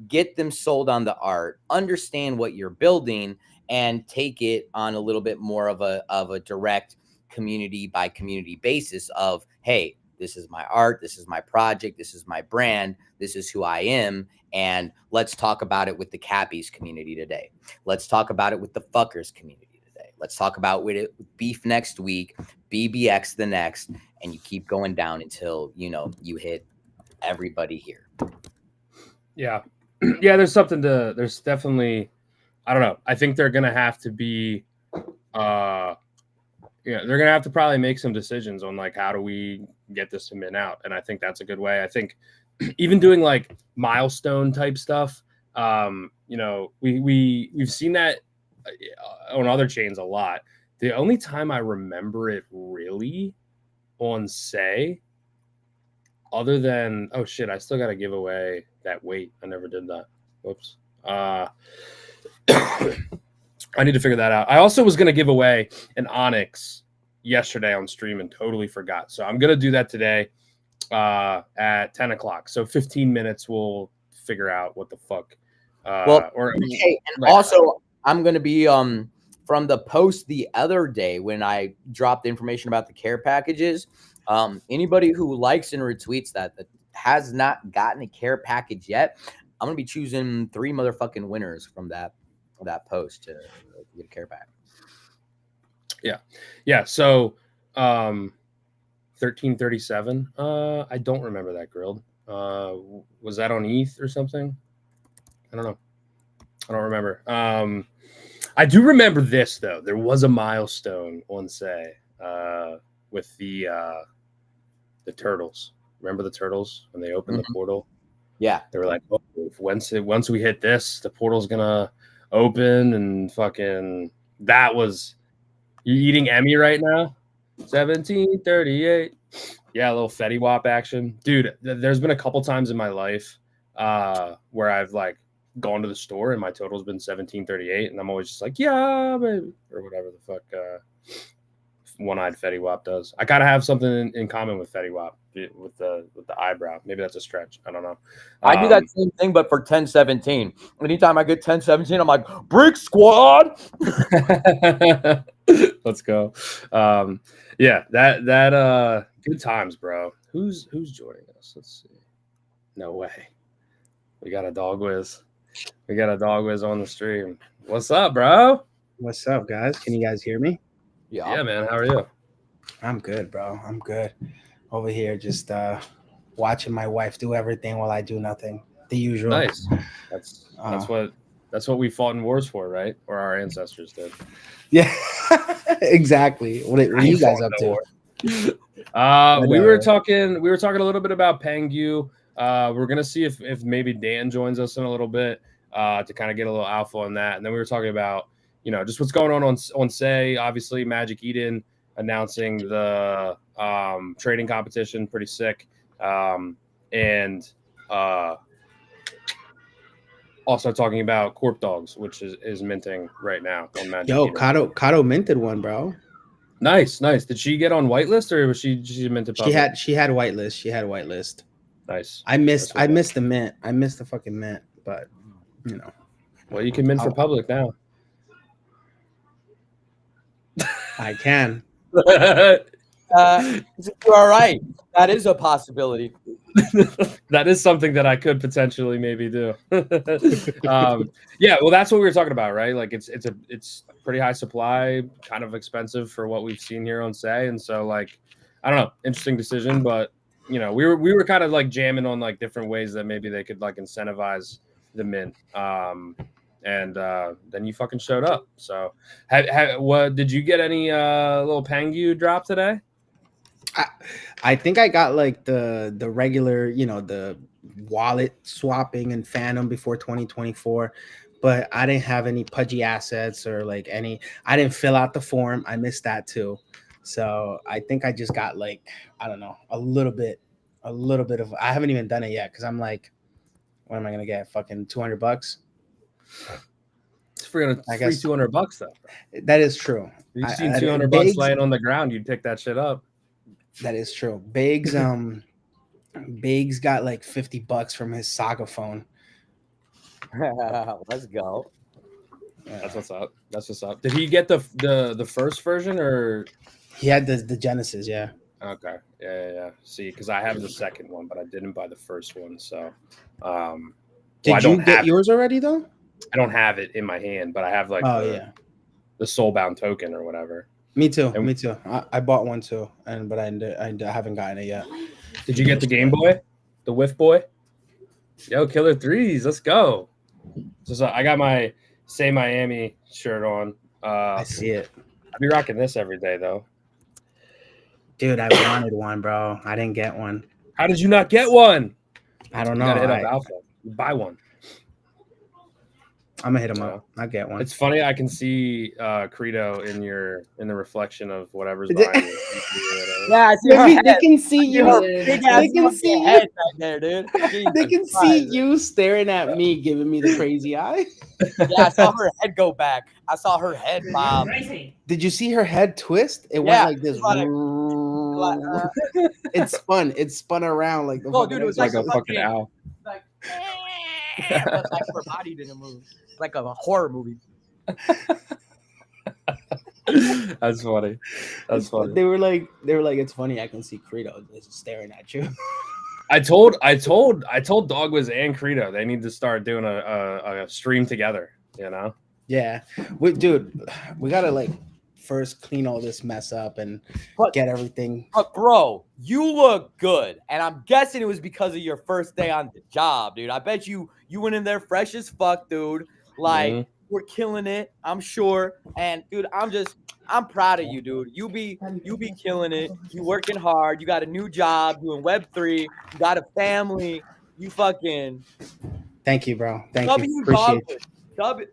get them sold on the art, understand what you're building, and take it on a little bit more of a direct community by community basis of, hey, this is my art, this is my project, this is my brand, this is who I am, and let's talk about it with the Cappies community today. Let's talk about it with the fuckers community today. Let's talk about with Beef next week, BBX the next, and you keep going down until, you hit everybody here. Yeah. Yeah, there's definitely I don't know. I think they're gonna have to be they're gonna have to probably make some decisions on like how do we get this to mint out, and I think that's a good way. I think even doing like milestone type stuff, we've seen that on other chains a lot. The only time I remember it really on Say, other than oh shit, I still got to give away that weight. I never did that. Whoops. I need to figure that out. I also was going to give away an Onyx yesterday on stream and totally forgot. So I'm going to do that today at 10 o'clock. So 15 minutes, we'll figure out what the fuck. Also, I'm going to be from the post the other day when I dropped information about the care packages. Anybody who likes and retweets that has not gotten a care package yet, I'm going to be choosing 3 motherfucking winners from that post to get a care pack. Yeah. So 1337. I don't remember that grilled. Was that on ETH or something? I don't know. I don't remember. I do remember this though. There was a milestone on Say with the turtles. Remember the turtles when they opened the portal? Yeah. They were like, oh, once we hit this, the portal's gonna open and fucking that was you eating Emmy right now? 1738. Yeah, a little Fetty Wap action. Dude, there's been a couple times in my life where I've like gone to the store and my total's been 1738 and I'm always just like, yeah, baby, or whatever the fuck one-eyed Fetty Wap does. I kind of have something in common with Fetty Wap with the eyebrow. Maybe that's a stretch. I don't know. I do that same thing, but for 1017. Anytime I get 1017, I'm like, Brick Squad. Let's go. Yeah, that good times, bro. Who's joining us? Let's see. No way. We got a dog whiz. We got a dog whiz on the stream. What's up, bro? What's up, guys? Can you guys hear me? Yeah, man. How are you? I'm good, bro. I'm good. Over here, just watching my wife do everything while I do nothing. The usual. Nice. That's what we fought in wars for, right? Or our ancestors did. Yeah, exactly. What are you guys up to? We were talking a little bit about Pengu. We're gonna see if maybe Dan joins us in a little bit to kind of get a little alpha on that, and then we were talking about just what's going on Say. Obviously, Magic Eden announcing the trading competition, pretty sick, and also talking about Corp Dogs, which is minting right now on Magic. Yo, Eden. Kato minted one, bro. Nice. Did she get on whitelist or was she minted public? She had whitelist. She had whitelist. Nice. I missed the mint. I missed the fucking mint, but Well, you can mint for public now. I can. You're all right. That is a possibility. That is something that I could potentially maybe do. Yeah, well, that's what we were talking about, right? Like it's pretty high supply, kind of expensive for what we've seen here on Say, and so like I don't know, interesting decision, but we were kind of like jamming on like different ways that maybe they could like incentivize the mint. And then you fucking showed up. So, what did you get any little Pengu drop today? I think I got like the regular, the wallet swapping and Phantom before 2024, but I didn't have any pudgy assets or like any. I didn't fill out the form. I missed that too. So I think I just got like I don't know a little bit of. I haven't even done it yet because I'm like, what am I gonna get? Fucking $200. It's free $200 though. That is true. You've seen $200 laying on the ground, you'd pick that shit up. That is true. Biggs got like $50 from his Saga phone. Let's go. That's what's up. Did he get the first version or he had the Genesis? Yeah. Okay. Yeah. See, because I have the second one, but I didn't buy the first one. So, did you get yours already though? I don't have it in my hand, but I have like the Soulbound token or whatever. Me too. I bought one too, but I haven't gotten it yet. Did you get the Game Boy, the Whiff Boy? Yo, Killer Threes, let's go. So I got my Say Miami shirt on. I see it. I'd be rocking this every day though. Dude, I wanted one, bro. I didn't get one. How did you not get one? I don't You know. gotta hit up Alpha. Buy one. I'm gonna hit him up. I'll get one. It's funny. I can see Credo in the reflection of whatever's behind you. Yeah, I see her They head. can see you. Big ass They can see you. head right there, dude. They can see you staring at me, giving me the crazy eye. Yeah, I saw her head go back. I saw her head bob. Did you see her head twist? It Yeah, went like this. It spun around like the. Oh, dude, it was like like a fucking owl. Like, but like her body didn't move. Like a horror movie. That's funny. That's funny. They were like, it's funny. I can see Credo just staring at you. I told Dogwiz and Credo they need to start doing a stream together. You know. Yeah, dude, we gotta like first clean all this mess up and get everything. But bro, you look good, and I'm guessing it was because of your first day on the job, dude. I bet you went in there fresh as fuck, dude. Like we're killing it, I'm sure. And dude, I'm proud of you, dude. You be killing it. You working hard. You got a new job doing Web3. You got a family. You fucking. Thank you, bro. Thank you. Appreciate it.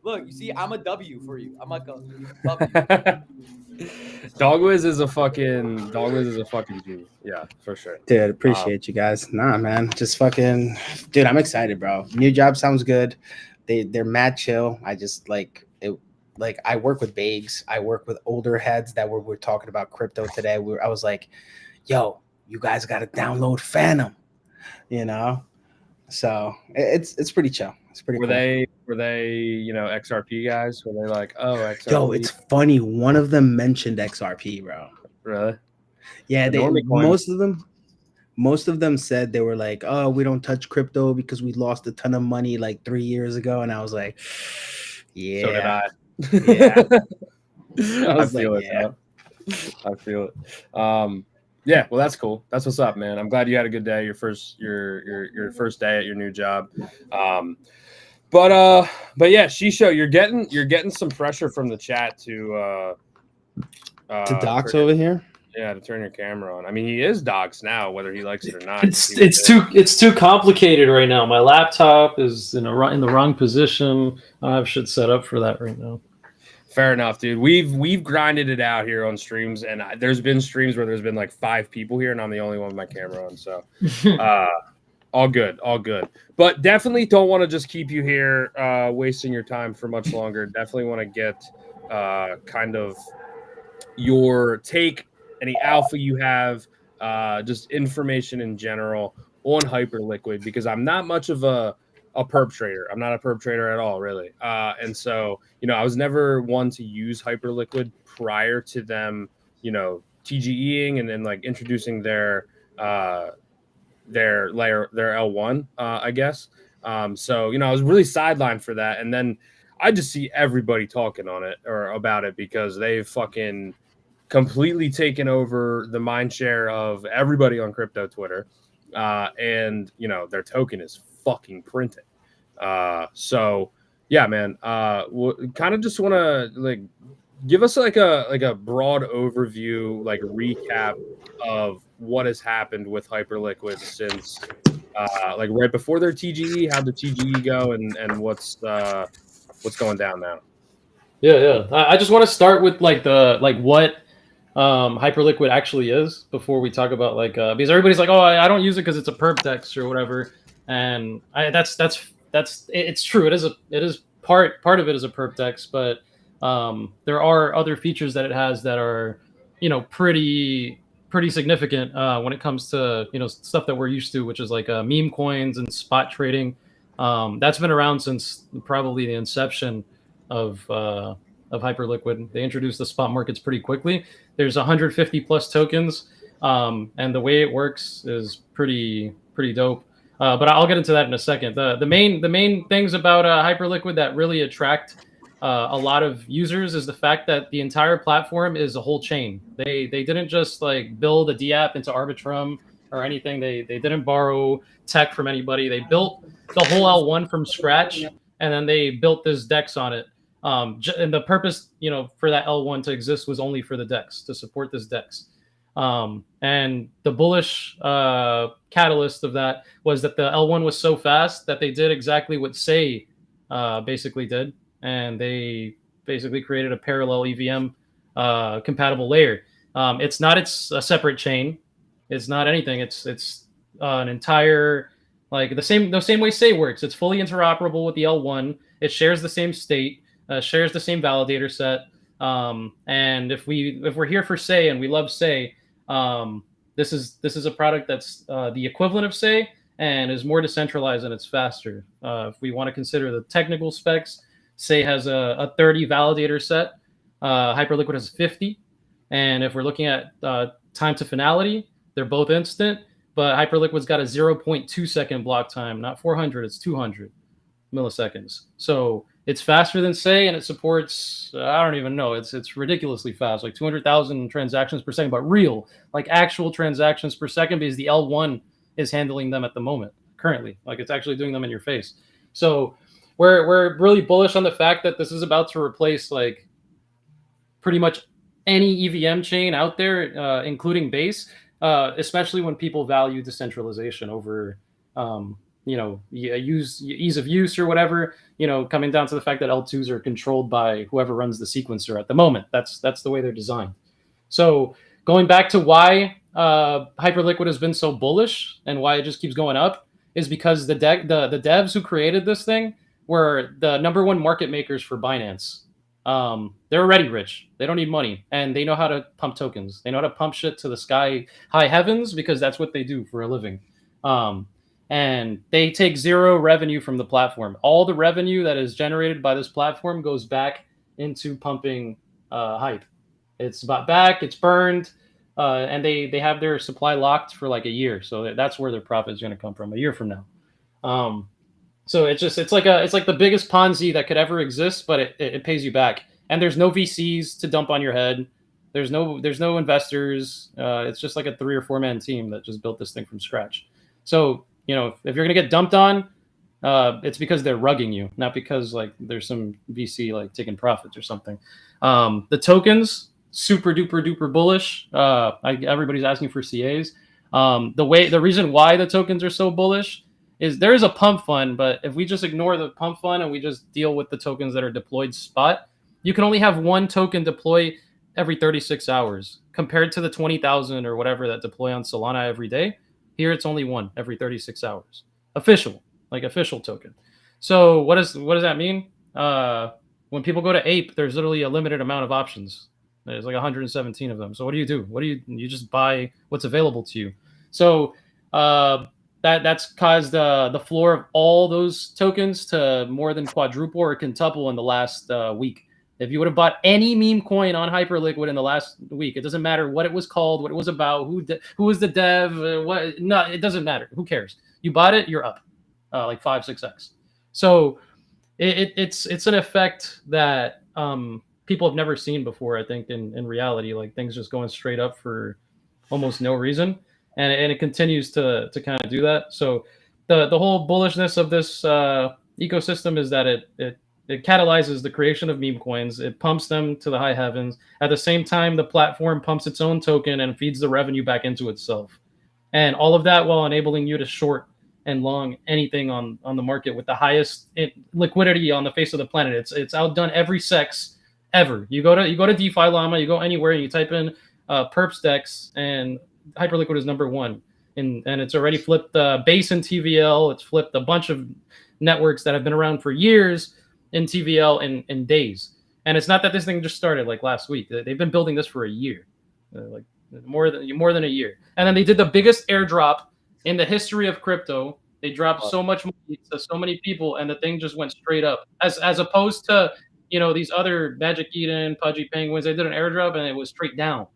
Look, you see, I'm a W for you. I'm like a W. Dogwiz is a fucking G. Yeah, for sure. Dude, appreciate you guys. Nah, man. Just fucking dude, I'm excited, bro. New job sounds good. They're mad chill. I just like it. Like I work with babes. I work with older heads that we're talking about crypto today. I was like, yo, you guys gotta download Phantom, you know? So it's pretty chill. It's pretty cool. Were they, you know, XRP guys? Were they like, oh, XRP? Yo, it's funny. One of them mentioned XRP, bro. Really? Yeah, most of them said they were like, oh, we don't touch crypto because we lost a ton of money like 3 years ago. And I was like, yeah. So did I. Yeah. I feel it. Yeah. I feel it. Yeah, well, that's cool. That's what's up, man. I'm glad you had a good day. Your first day at your new job. But yeah, Shisho, you're getting some pressure from the chat to Docs over here. Yeah, to turn your camera on. I mean, he is Docs now, whether he likes it or not. It's too complicated right now. My laptop is in the wrong position. I don't have shit set up for that right now. Fair enough, dude. We've grinded it out here on streams, and there's been streams where there's been like 5 people here, and I'm the only one with my camera on. So, all good. But definitely don't want to just keep you here wasting your time for much longer. Definitely want to get kind of your take, any alpha you have, just information in general on Hyperliquid, because I'm not much of a perp trader. I'm not a perp trader at all, really. And so, you know, I was never one to use Hyperliquid prior to them, you know, TGEing and then like introducing their L1, I guess. So, you know, I was really sidelined for that. And then I just see everybody talking on it or about it because they've fucking completely taken over the mind share of everybody on crypto Twitter. And, you know, their token is fucking printing. So yeah, man, kind of just want to like give us like a broad overview, like recap of what has happened with Hyperliquid since like right before their TGE. How'd the TGE go, and what's going down now? Yeah. I just want to start with what Hyperliquid actually is before we talk about because everybody's like, oh, I don't use it because it's a perp dex or whatever, and it's true. It is part of it is a perp dex, but there are other features that it has that are, you know, pretty significant when it comes to, you know, stuff that we're used to, which is like meme coins and spot trading. That's been around since probably the inception of Hyperliquid. They introduced the spot markets pretty quickly. There's 150 plus tokens, and the way it works is pretty dope. But I'll get into that in a second. The main things about Hyperliquid that really attract a lot of users is the fact that the entire platform is a whole chain. They didn't just like build a DApp into Arbitrum or anything. They didn't borrow tech from anybody. They built the whole L1 from scratch, and then they built this DEX on it. And the purpose, for that L1 to exist was only for the DEX, to support this DEX. And the bullish catalyst of that was that the L1 was so fast that they did exactly what Say basically did, and they basically created a parallel EVM compatible layer. It's not a separate chain. It's not anything. It's an entire, like the same way Say works. It's fully interoperable with the L1. It shares the same state, shares the same validator set. And if we're here for Say and we love Say, this is a product that's the equivalent of Say and is more decentralized and it's faster. If we want to consider the technical specs, Say has a 30 validator set. Hyperliquid has 50. And if we're looking at time to finality, they're both instant, but Hyperliquid's got a 0.2 second block time, not 400, it's 200 milliseconds. So it's faster than Say, and it supports, I don't even know, it's ridiculously fast, like 200,000 transactions per second, but real, like actual transactions per second, because the L1 is handling them at the moment, currently. Like it's actually doing them in your face. So we're really bullish on the fact that this is about to replace like pretty much any EVM chain out there, including Base, especially when people value decentralization over, ease of use or whatever, coming down to the fact that L2s are controlled by whoever runs the sequencer at the moment. That's the way they're designed. So going back to why Hyperliquid has been so bullish and why it just keeps going up is because the devs who created this thing were the number one market makers for Binance. They're already rich. They don't need money, and they know how to pump tokens. They know how to pump shit to the sky, high heavens, because that's what they do for a living. And they take zero revenue from the platform. All the revenue that is generated by this platform goes back into pumping hype. It's bought back, it's burned, and they have their supply locked for like a year. So that's where their profit is going to come from a year from now. So it's like the biggest Ponzi that could ever exist, but it pays you back. And there's no VCs to dump on your head. There's no investors. It's just like a 3 or 4 man team that just built this thing from scratch. So if you're gonna get dumped on, it's because they're rugging you, not because like there's some VC like taking profits or something. The tokens, super duper duper bullish. Everybody's asking for CAs. The reason why the tokens are so bullish is there is a pump fund, but if we just ignore the pump fund and we just deal with the tokens that are deployed spot, you can only have one token deploy every 36 hours compared to the 20,000 or whatever that deploy on Solana every day. Here it's only one every 36 hours. Official token. So what does that mean? When people go to Ape, there's literally a limited amount of options. There's like 117 of them. So what do? You just buy what's available to you. So that's caused the floor of all those tokens to more than quadruple or quintuple in the last week. If you would have bought any meme coin on Hyperliquid in the last week, it doesn't matter what it was called, what it was about, who was the dev, no, it doesn't matter. Who cares? You bought it, you're up like 5-6x. So it's an effect that people have never seen before. I think in reality, like things just going straight up for almost no reason. And it continues to kind of do that. So the whole bullishness of this ecosystem is that it catalyzes the creation of meme coins. It pumps them to the high heavens. At the same time, the platform pumps its own token and feeds the revenue back into itself. And all of that while enabling you to short and long anything on the market with the highest liquidity on the face of the planet. It's outdone every sex ever. You go to DeFi Llama, you go anywhere and you type in perps DEX, and Hyperliquid is number one. And it's already flipped Base and TVL. It's flipped a bunch of networks that have been around for years in TVL in days. And it's not that this thing just started like last week. They've been building this for a year, like more than a year. And then they did the biggest airdrop in the history of crypto. They dropped so much money to so many people, and the thing just went straight up. As opposed to these other Magic Eden, Pudgy Penguins, they did an airdrop and it was straight down.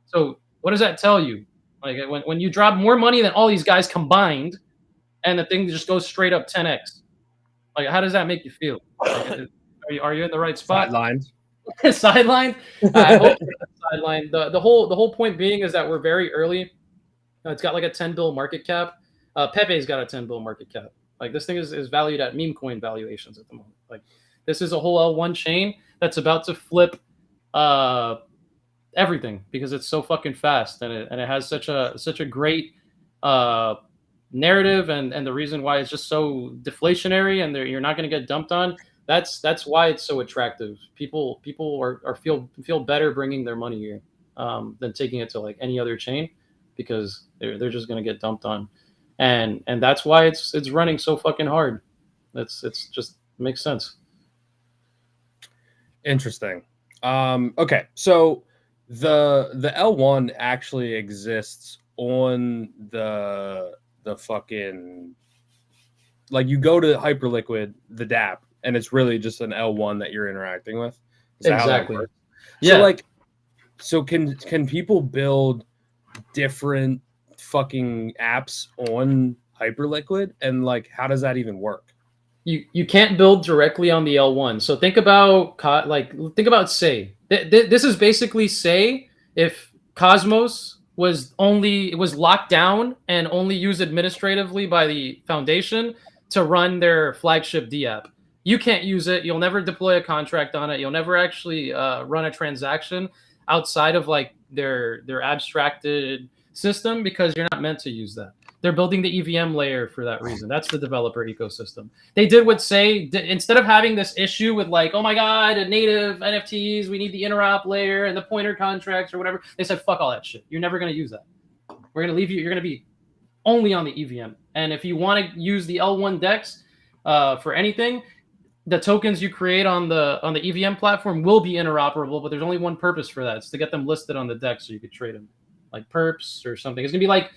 So what does that tell you? Like when you drop more money than all these guys combined, and the thing just goes straight up 10x. Like, how does that make you feel? Like, are you in the right spot? Sidelined. Sidelined. I hope sidelined. The whole point being is that we're very early. It's got like a 10 bill market cap. Pepe's got a 10 bill market cap. Like this thing is valued at meme coin valuations at the moment. Like This is a whole L1 chain that's about to flip everything because it's so fucking fast and it has such a great narrative and the reason why it's just so deflationary and you're not going to get dumped on. That's why it's so attractive. People are feel better bringing their money here than taking it to like any other chain because they're just going to get dumped on, and that's why it's running so fucking hard. It's just makes sense. Interesting. Okay, so the L1 actually exists on the fucking, like, you go to Hyperliquid, the dApp, and it's really just an L1 that you're interacting with. Is that how that Exactly. works? Yeah. So like, so can people build different fucking apps on Hyperliquid, and like, how does that even work? You can't build directly on the L1. So think about Say. This is basically Say if Cosmos was locked down and only used administratively by the foundation to run their flagship dApp. You can't use it. You'll never deploy a contract on it. You'll never actually run a transaction outside of like their abstracted system because you're not meant to use that. They're building the EVM layer for that reason. That's the developer ecosystem. They did what Say, instead of having this issue with like, oh my God, a native NFTs, we need the interop layer and the pointer contracts or whatever. They said, fuck all that shit. You're never going to use that. We're going to leave you. You're going to be only on the EVM. And if you want to use the L1 DEX for anything, the tokens you create on the EVM platform will be interoperable, but there's only one purpose for that. It's to get them listed on the DEX so you could trade them like perps or something. It's going to be like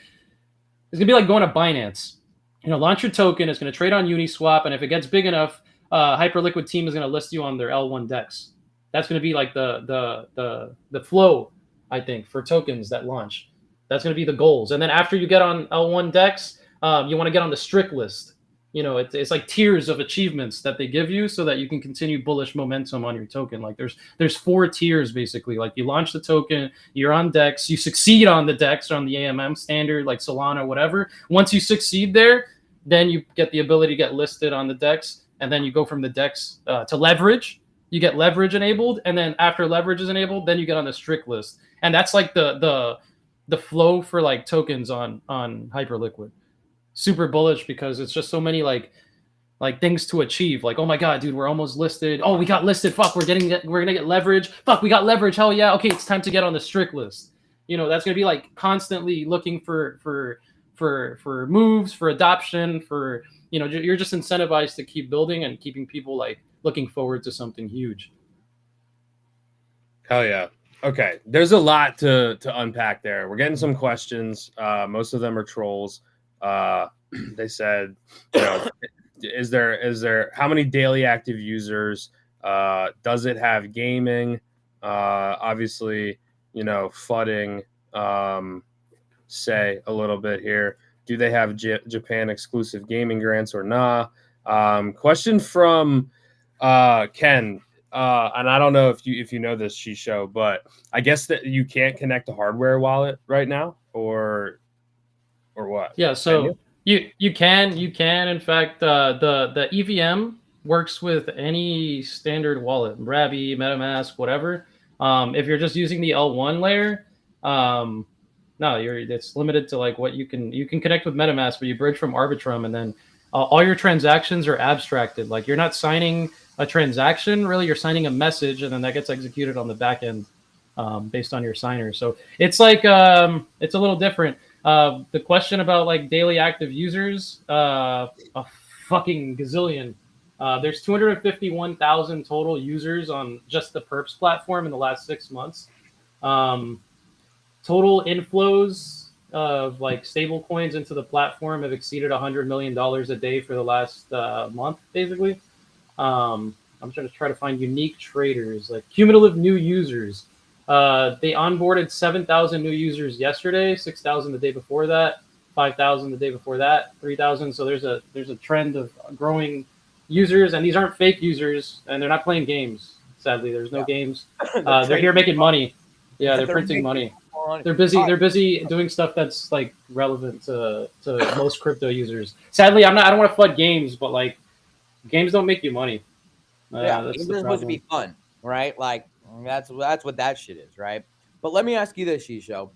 going to Binance. Launch your token. It's going to trade on Uniswap, and if it gets big enough, Hyperliquid team is going to list you on their L1 DEX. That's going to be like the flow, I think, for tokens that launch. That's going to be the goals. And then after you get on L1 DEX, you want to get on the strict list. It's like tiers of achievements that they give you so that you can continue bullish momentum on your token. Like there's 4 tiers basically. Like you launch the token, you're on DEX, you succeed on the DEX or on the AMM standard like Solana, whatever. Once you succeed there, then you get the ability to get listed on the DEX, and then you go from the DEX to leverage. You get leverage enabled, and then after leverage is enabled, then you get on the strict list. And that's like the flow for like tokens on Hyperliquid. Super bullish because it's just so many like things to achieve. Like, oh my God, dude, we're almost listed. Oh, we got listed. Fuck, we're gonna get leverage. Fuck, we got leverage. Hell yeah. Okay, it's time to get on the strict list. That's gonna be like constantly looking for moves, for adoption, for you're just incentivized to keep building and keeping people like looking forward to something huge. Hell yeah. Okay, there's a lot to unpack there. We're getting some questions. Most of them are trolls. They said, is there how many daily active users? Does it have gaming? Obviously, flooding. Say a little bit here. Do they have Japan exclusive gaming grants or nah? Question from Ken. And I don't know if you know this, Shisho, but I guess that you can't connect a hardware wallet right now, or what? Yeah, so you can. In fact, the EVM works with any standard wallet, Rabi, MetaMask, whatever. If you're just using the L1 layer, no, it's limited to like what you can connect with MetaMask, but you bridge from Arbitrum, and then all your transactions are abstracted. Like you're not signing a transaction, really, you're signing a message, and then that gets executed on the back end based on your signer. So it's like it's a little different. The question about like daily active users, a fucking gazillion. There's 251,000 total users on just the Perps platform in the last 6 months. Total inflows of like stable coins into the platform have exceeded $100 million a day for the last month, basically. I'm trying to find unique traders, like cumulative new users. They onboarded 7,000 new users yesterday, 6,000 the day before that, 5,000 the day before that, 3,000. So there's a trend of growing users, and these aren't fake users, and they're not playing games. Sadly, there's no games. They're here making money. Yeah, they're printing money. They're busy doing stuff that's like relevant to most crypto users. Sadly, I don't want to flood games, but like games don't make you money. Yeah, That's games the are supposed to problem. be fun, right? Like that's what that shit is, right? But let me ask you this, Shisho.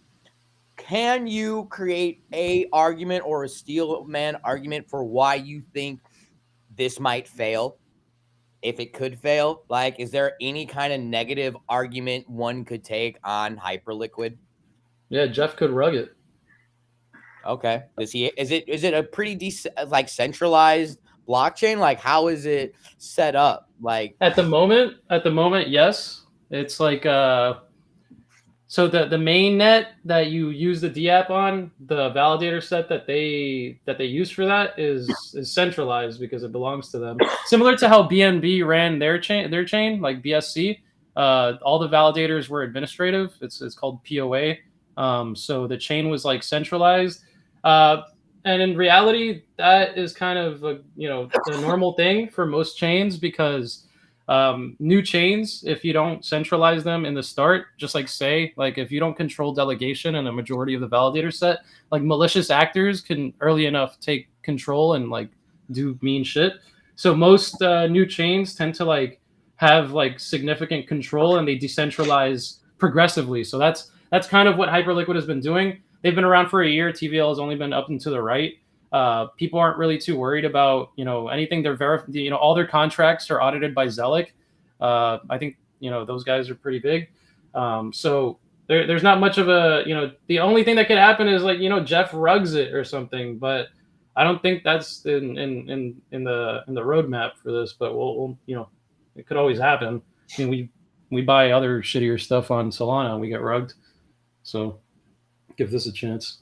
Can you create a argument or a steel man argument for why you think this might fail? If it could fail, like, is there any kind of negative argument one could take on Hyperliquid? Yeah, Jeff could rug it. Okay. Is it a pretty like centralized blockchain? Like, how is it set up? Like, At the moment, yes. It's like so the main net that you use the DApp on, the validator set that they use for that is centralized because it belongs to them. Similar to how BNB ran their chain like BSC. All the validators were administrative. It's called POA. So the chain was like centralized. And in reality, that is kind of a, the normal thing for most chains because new chains, if you don't centralize them in the start, just like if you don't control delegation and a majority of the validator set, like malicious actors can early enough take control and like do mean shit. So most new chains tend to like have like significant control and they decentralize progressively. So that's kind of what Hyperliquid has been doing. They've been around for a year. TVL has only been up and to the right. People aren't really too worried about anything. They're all their contracts are audited by Zelic. I think those guys are pretty big. So there's not much of a the only thing that could happen is like Jeff rugs it or something, but I don't think that's in the roadmap for this. But we'll it could always happen. I mean we buy other shittier stuff on Solana and we get rugged. So give this a chance.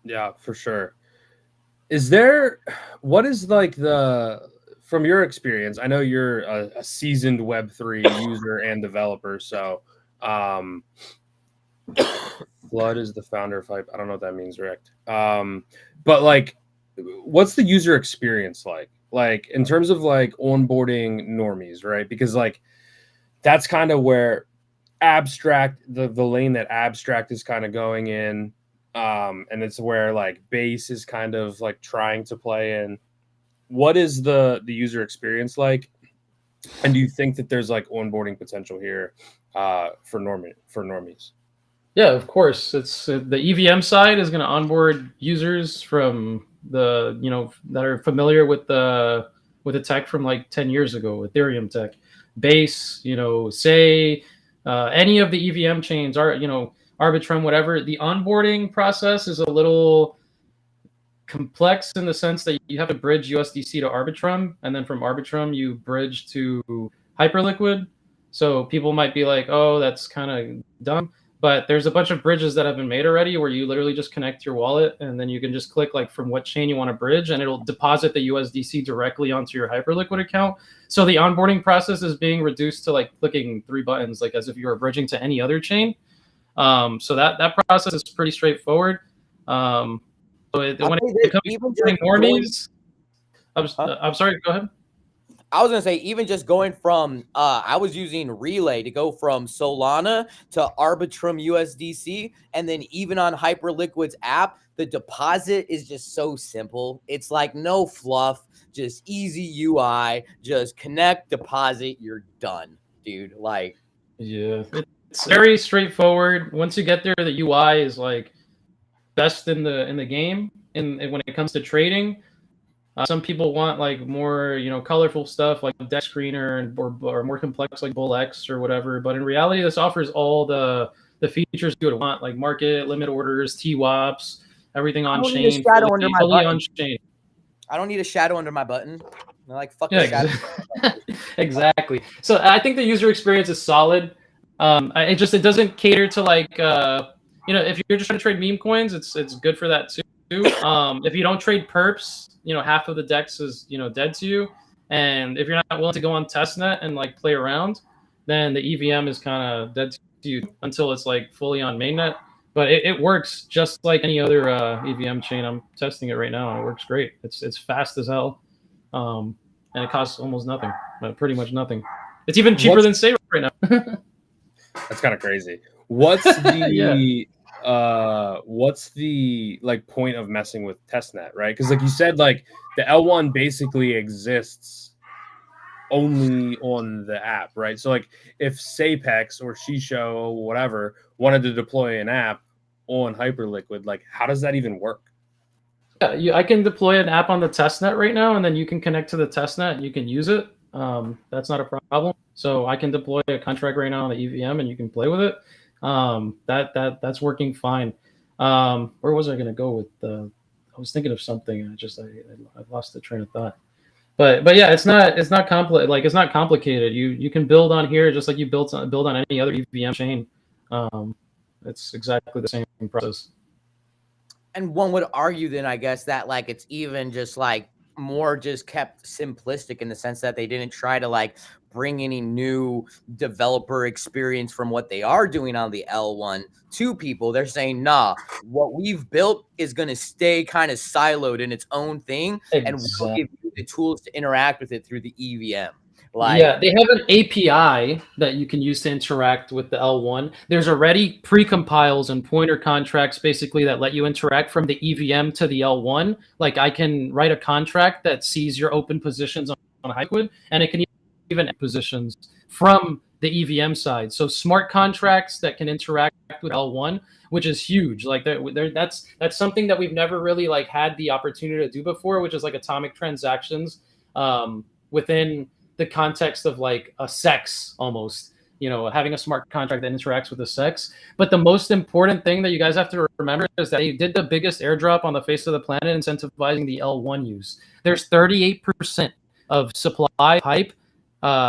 Yeah, for sure. What is like from your experience? I know you're a seasoned Web3 user and developer, so Flood is the founder of Hype. I don't know what that means, Rick. But like, what's the user experience like? Like in terms of like onboarding normies, right? Because like that's kind of where abstract the lane that abstract is kind of going in. And it's where like base is kind of like trying to play in. What is the user experience like? And do you think that there's like onboarding potential here for normies? Yeah, of course. It's the EVM side is going to onboard users from the that are familiar with the tech from like 10 years ago, Ethereum tech, Base, say any of the EVM chains are Arbitrum, whatever. The onboarding process is a little complex in the sense that you have to bridge USDC to Arbitrum, and then from Arbitrum you bridge to Hyperliquid. So people might be like, "Oh, that's kind of dumb," but there's a bunch of bridges that have been made already where you literally just connect your wallet, and then you can just click like from what chain you want to bridge, and it'll deposit the USDC directly onto your Hyperliquid account. So the onboarding process is being reduced to like clicking 3 buttons, like as if you were bridging to any other chain. So that process is pretty straightforward. When it comes to normies, I'm sorry, go ahead. I was gonna say, even just going from I was using Relay to go from Solana to Arbitrum USDC, and then even on Hyperliquid's app, the deposit is just so simple. It's like no fluff, just easy UI, just connect, deposit, you're done, dude. Like, yeah, it's very straightforward. Once you get there, the UI is like best in the game. And when it comes to trading, some people want like more colorful stuff like deck screener or more complex like BullX or whatever. But in reality, this offers all the features you would want, like market, limit orders, TWAPs, everything on chain, fully on chain. I don't need a shadow under my button. I'm like, fuck yeah, shadow. Exactly. So I think the user experience is solid. It doesn't cater to like if you're just trying to trade meme coins, it's good for that too. If you don't trade perps, half of the DEX is dead to you, and if you're not willing to go on testnet and like play around, then the EVM is kind of dead to you until it's like fully on mainnet. But it works just like any other EVM chain. I'm testing it right now, and it works great. It's fast as hell, and it costs almost nothing, pretty much nothing. It's even cheaper than Saver right now. That's kind of crazy. What's the what's the like point of messing with testnet, right? Because like you said, like the L1 basically exists only on the app, right? So like if Sapex or Shisho or whatever wanted to deploy an app on Hyperliquid, like how does that even work? Yeah, I can deploy an app on the testnet right now, and then you can connect to the testnet and you can use it. That's not a problem. So I can deploy a contract right now on the EVM, and you can play with it. That's working fine. Where was I going to go with the? I was thinking of something. I lost the train of thought. But yeah, it's not complicated. Like it's not complicated. You can build on here just like you build on any other EVM chain. It's exactly the same process. And one would argue then, I guess, that like it's even just like more just kept simplistic in the sense that they didn't try to like bring any new developer experience from what they are doing on the L1 to people. They're saying, nah, what we've built is going to stay kind of siloed in its own thing, and we'll give you the tools to interact with it through the EVM. Like, yeah, they have an API that you can use to interact with the L1. There's already pre-compiles and pointer contracts basically that let you interact from the EVM to the L1. Like I can write a contract that sees your open positions on Hyperliquid, and it can even add positions from the EVM side. So smart contracts that can interact with L1, which is huge. Like that's something that we've never really like had the opportunity to do before, which is like atomic transactions within the context of like a sex almost, having a smart contract that interacts with a sex. But the most important thing that you guys have to remember is that they did the biggest airdrop on the face of the planet, incentivizing the L1 use. There's 38% of supply hype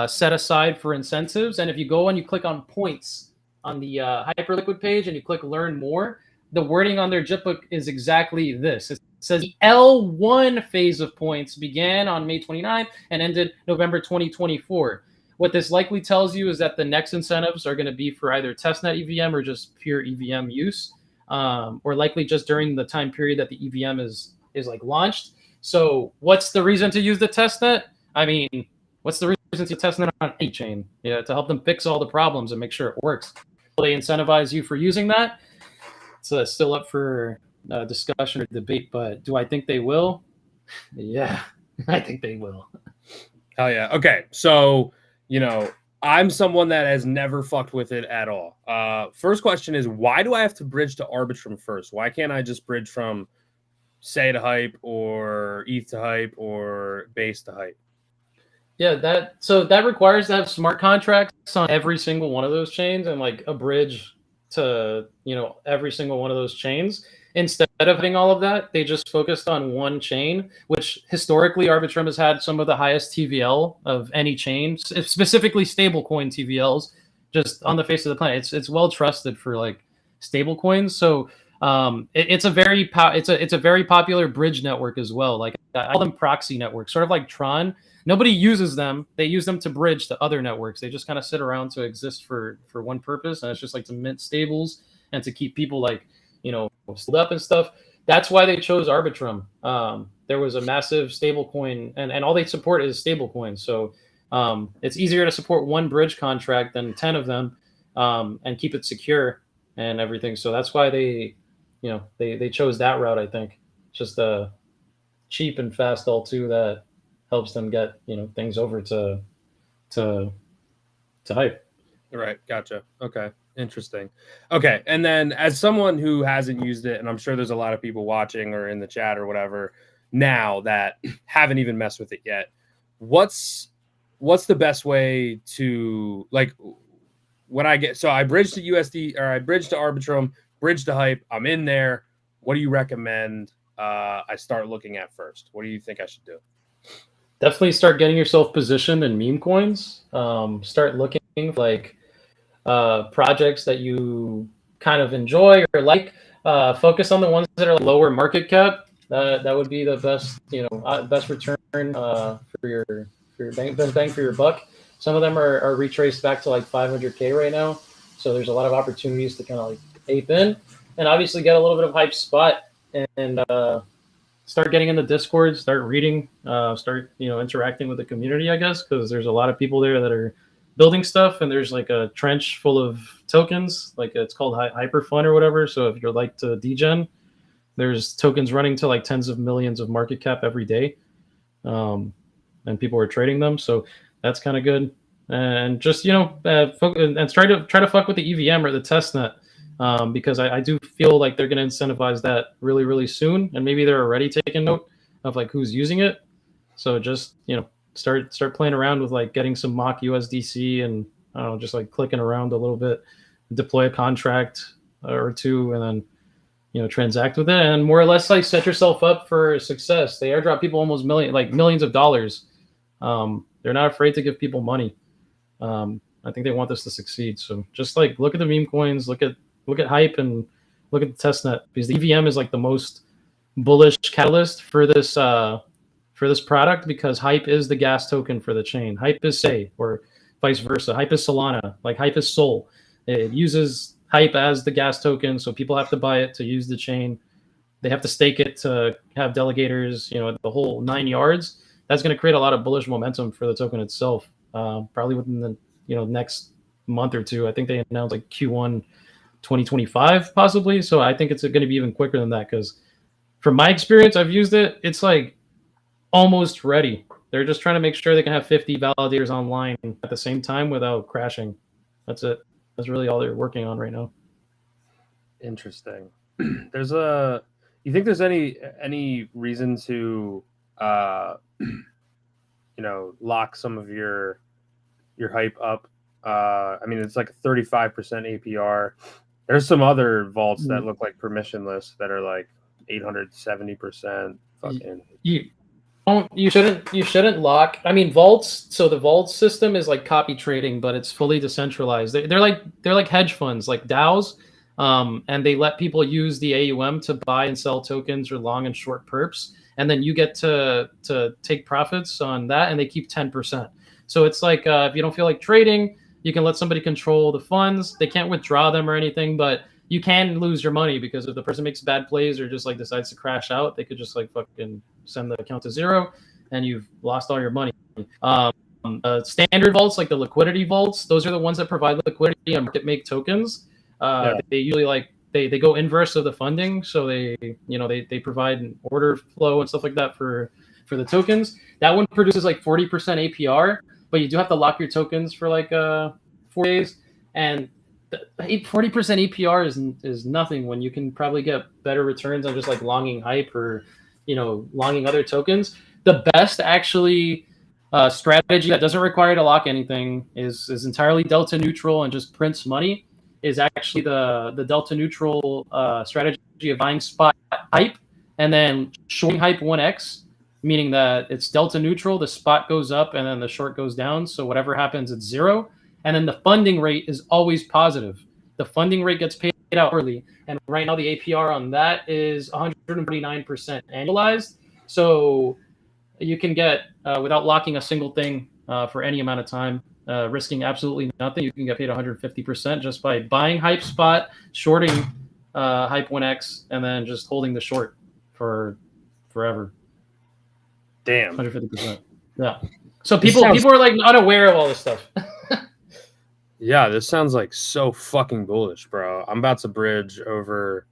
set aside for incentives. And if you go and you click on points on the Hyperliquid page and you click learn more, the wording on their JIT is exactly this. It says the L1 phase of points began on May 29th and ended November 2024. What this likely tells you is that the next incentives are going to be for either testnet EVM or just pure EVM use, or likely just during the time period that the EVM is like launched. So what's the reason to use the testnet? I mean, what's the reason to testnet on any chain? Yeah, to help them fix all the problems and make sure it works. Will they incentivize you for using that? So it's still up for discussion or debate, but do I think they will? Yeah, I think they will. Hell yeah. Okay, so I'm someone that has never fucked with it at all. First question is, why do I have to bridge to Arbitrum first? Why can't I just bridge from Say to Hype or ETH to Hype or Base to Hype? Yeah, that requires to have smart contracts on every single one of those chains and like a bridge to every single one of those chains. Instead of having all of that, they just focused on one chain, which historically Arbitrum has had some of the highest TVL of any chain, specifically stablecoin TVLs, just on the face of the planet. It's well trusted for like stablecoins. So it's a very popular bridge network as well. Like I call them proxy networks, sort of like Tron. Nobody uses them. They use them to bridge to other networks. They just kind of sit around to exist for one purpose, and it's just like to mint stables and to keep people like stood up and stuff. That's why they chose Arbitrum. There was a massive stablecoin, and all they support is stablecoins. So it's easier to support one bridge contract than 10 of them, and keep it secure and everything. So that's why they chose that route. I think just a cheap and fast L2 that helps them get things over to Hype. Right, gotcha. Okay, interesting. Okay, and then as someone who hasn't used it, and I'm sure there's a lot of people watching or in the chat or whatever now that haven't even messed with it yet, what's the best way to like when I bridge to USD or I bridge to Arbitrum, bridge to Hype, I'm in there. What do you recommend I start looking at first? What do you think I should do? Definitely start getting yourself positioned in meme coins. Start looking like projects that you kind of enjoy or like. Focus on the ones that are like lower market cap. That would be the best, best return for your best bang for your buck. Some of them are retraced back to like 500K right now, so there's a lot of opportunities to kind of like ape in, and obviously get a little bit of hype spot and start getting in the Discord, start reading, start interacting with the community, I guess, because there's a lot of people there that are building stuff, and there's like a trench full of tokens, like it's called Hyperfund or whatever. So if you're like to degen, there's tokens running to like tens of millions of market cap every day, and people are trading them. So That's kind of good. And just and try to fuck with the EVM or the testnet, because I do feel like they're going to incentivize that really really soon, and maybe they're already taking note of like who's using it. So just start playing around with like getting some mock USDC and I don't know, just like clicking around a little bit, deploy a contract or two, and then transact with it, and more or less like set yourself up for success. They airdrop people almost millions of dollars. They're not afraid to give people money. I think they want this to succeed. So just like look at the meme coins, look at hype, and look at the testnet, because the EVM is like the most bullish catalyst for this product, because hype is the gas token for the chain. Hype is Say, or vice versa. Hype is Solana. Like hype is Sol. It uses hype as the gas token, so people have to buy it to use the chain. They have to stake it to have delegators, the whole 9 yards. That's going to create a lot of bullish momentum for the token itself. Probably within the next month or two. I think they announced like Q1 2025 possibly. So I think it's going to be even quicker than that, because from my experience, I've used it. It's like almost ready. They're just trying to make sure they can have 50 validators online at the same time without crashing. That's it. That's really all they're working on right now. Interesting. You think there's any reason to lock some of your hype up? I mean, it's like a 35% APR. There's some other vaults that look like permissionless that are like 870%. Fucking. You shouldn't lock. I mean, vaults. So the vault system is like copy trading, but it's fully decentralized. They're like hedge funds, like DAOs, and they let people use the AUM to buy and sell tokens or long and short perps, and then you get to take profits on that, and they keep 10%. So it's like if you don't feel like trading, you can let somebody control the funds. They can't withdraw them or anything, but you can lose your money, because if the person makes bad plays or just like decides to crash out, they could just like fucking send the account to zero, and you've lost all your money. Standard vaults, like the liquidity vaults, those are the ones that provide liquidity and market make tokens. They usually they go inverse of the funding, so they provide an order flow and stuff like that for the tokens. That one produces like 40% APR, but you do have to lock your tokens for like 4 days, and 40% APR is nothing when you can probably get better returns on just like longing hype or longing other tokens. The best actually strategy that doesn't require to lock anything is entirely delta neutral and just prints money, is actually the delta neutral strategy of buying spot hype and then shorting hype 1x, meaning that it's delta neutral, the spot goes up and then the short goes down, so whatever happens it's zero. And then the funding rate is always positive. The funding rate gets paid out early. And right now the APR on that is 149% annualized. So you can get, without locking a single thing for any amount of time, risking absolutely nothing, you can get paid 150% just by buying hype spot, shorting hype 1x, and then just holding the short for forever. Damn. 150%. Yeah. So people are like unaware of all this stuff. Yeah, this sounds like so fucking bullish, bro. I'm about to bridge over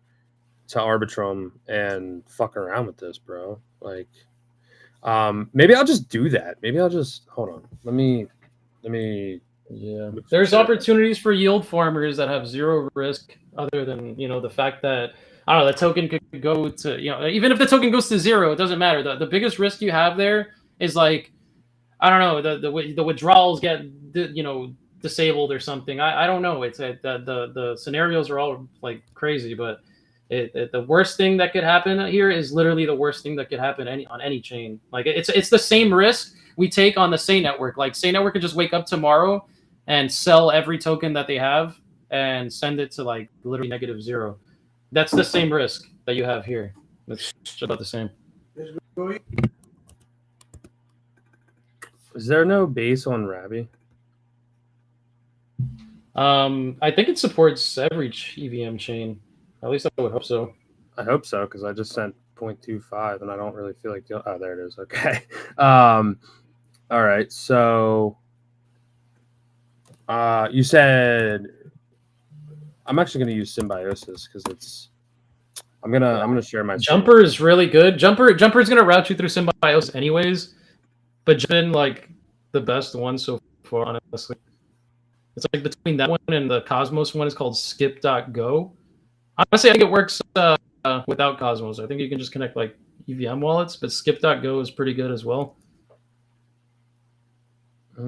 to Arbitrum and fuck around with this, bro. Like, maybe I'll just do that. Maybe I'll just hold on. Let me. Yeah, there's opportunities for yield farmers that have zero risk, other than the fact that I don't know, the token could go to even if the token goes to zero, it doesn't matter. The biggest risk you have there is like, I don't know, the withdrawals get disabled or something. I don't know. It's the scenarios are all like crazy, but the worst thing that could happen here is literally the worst thing that could happen on any chain. Like it's the same risk we take on the Say network. Like Say network could just wake up tomorrow and sell every token that they have and send it to like literally -0. That's the same risk that you have here. It's just about the same. Is there no base on Rabby? I think it supports every EVM chain. At least I would hope so. I hope so, because I just sent 0.25 and I don't really feel like oh, there it is. Okay. All right. So you said I'm actually going to use Symbiosis because I'm gonna share my Jumper is really good. Jumper is gonna route you through Symbiosis anyways, but then like the best one so far, honestly. It's like between that one and the Cosmos one is called skip.go. Honestly, I think it works without Cosmos. I think you can just connect like EVM wallets, but skip.go is pretty good as well. Copy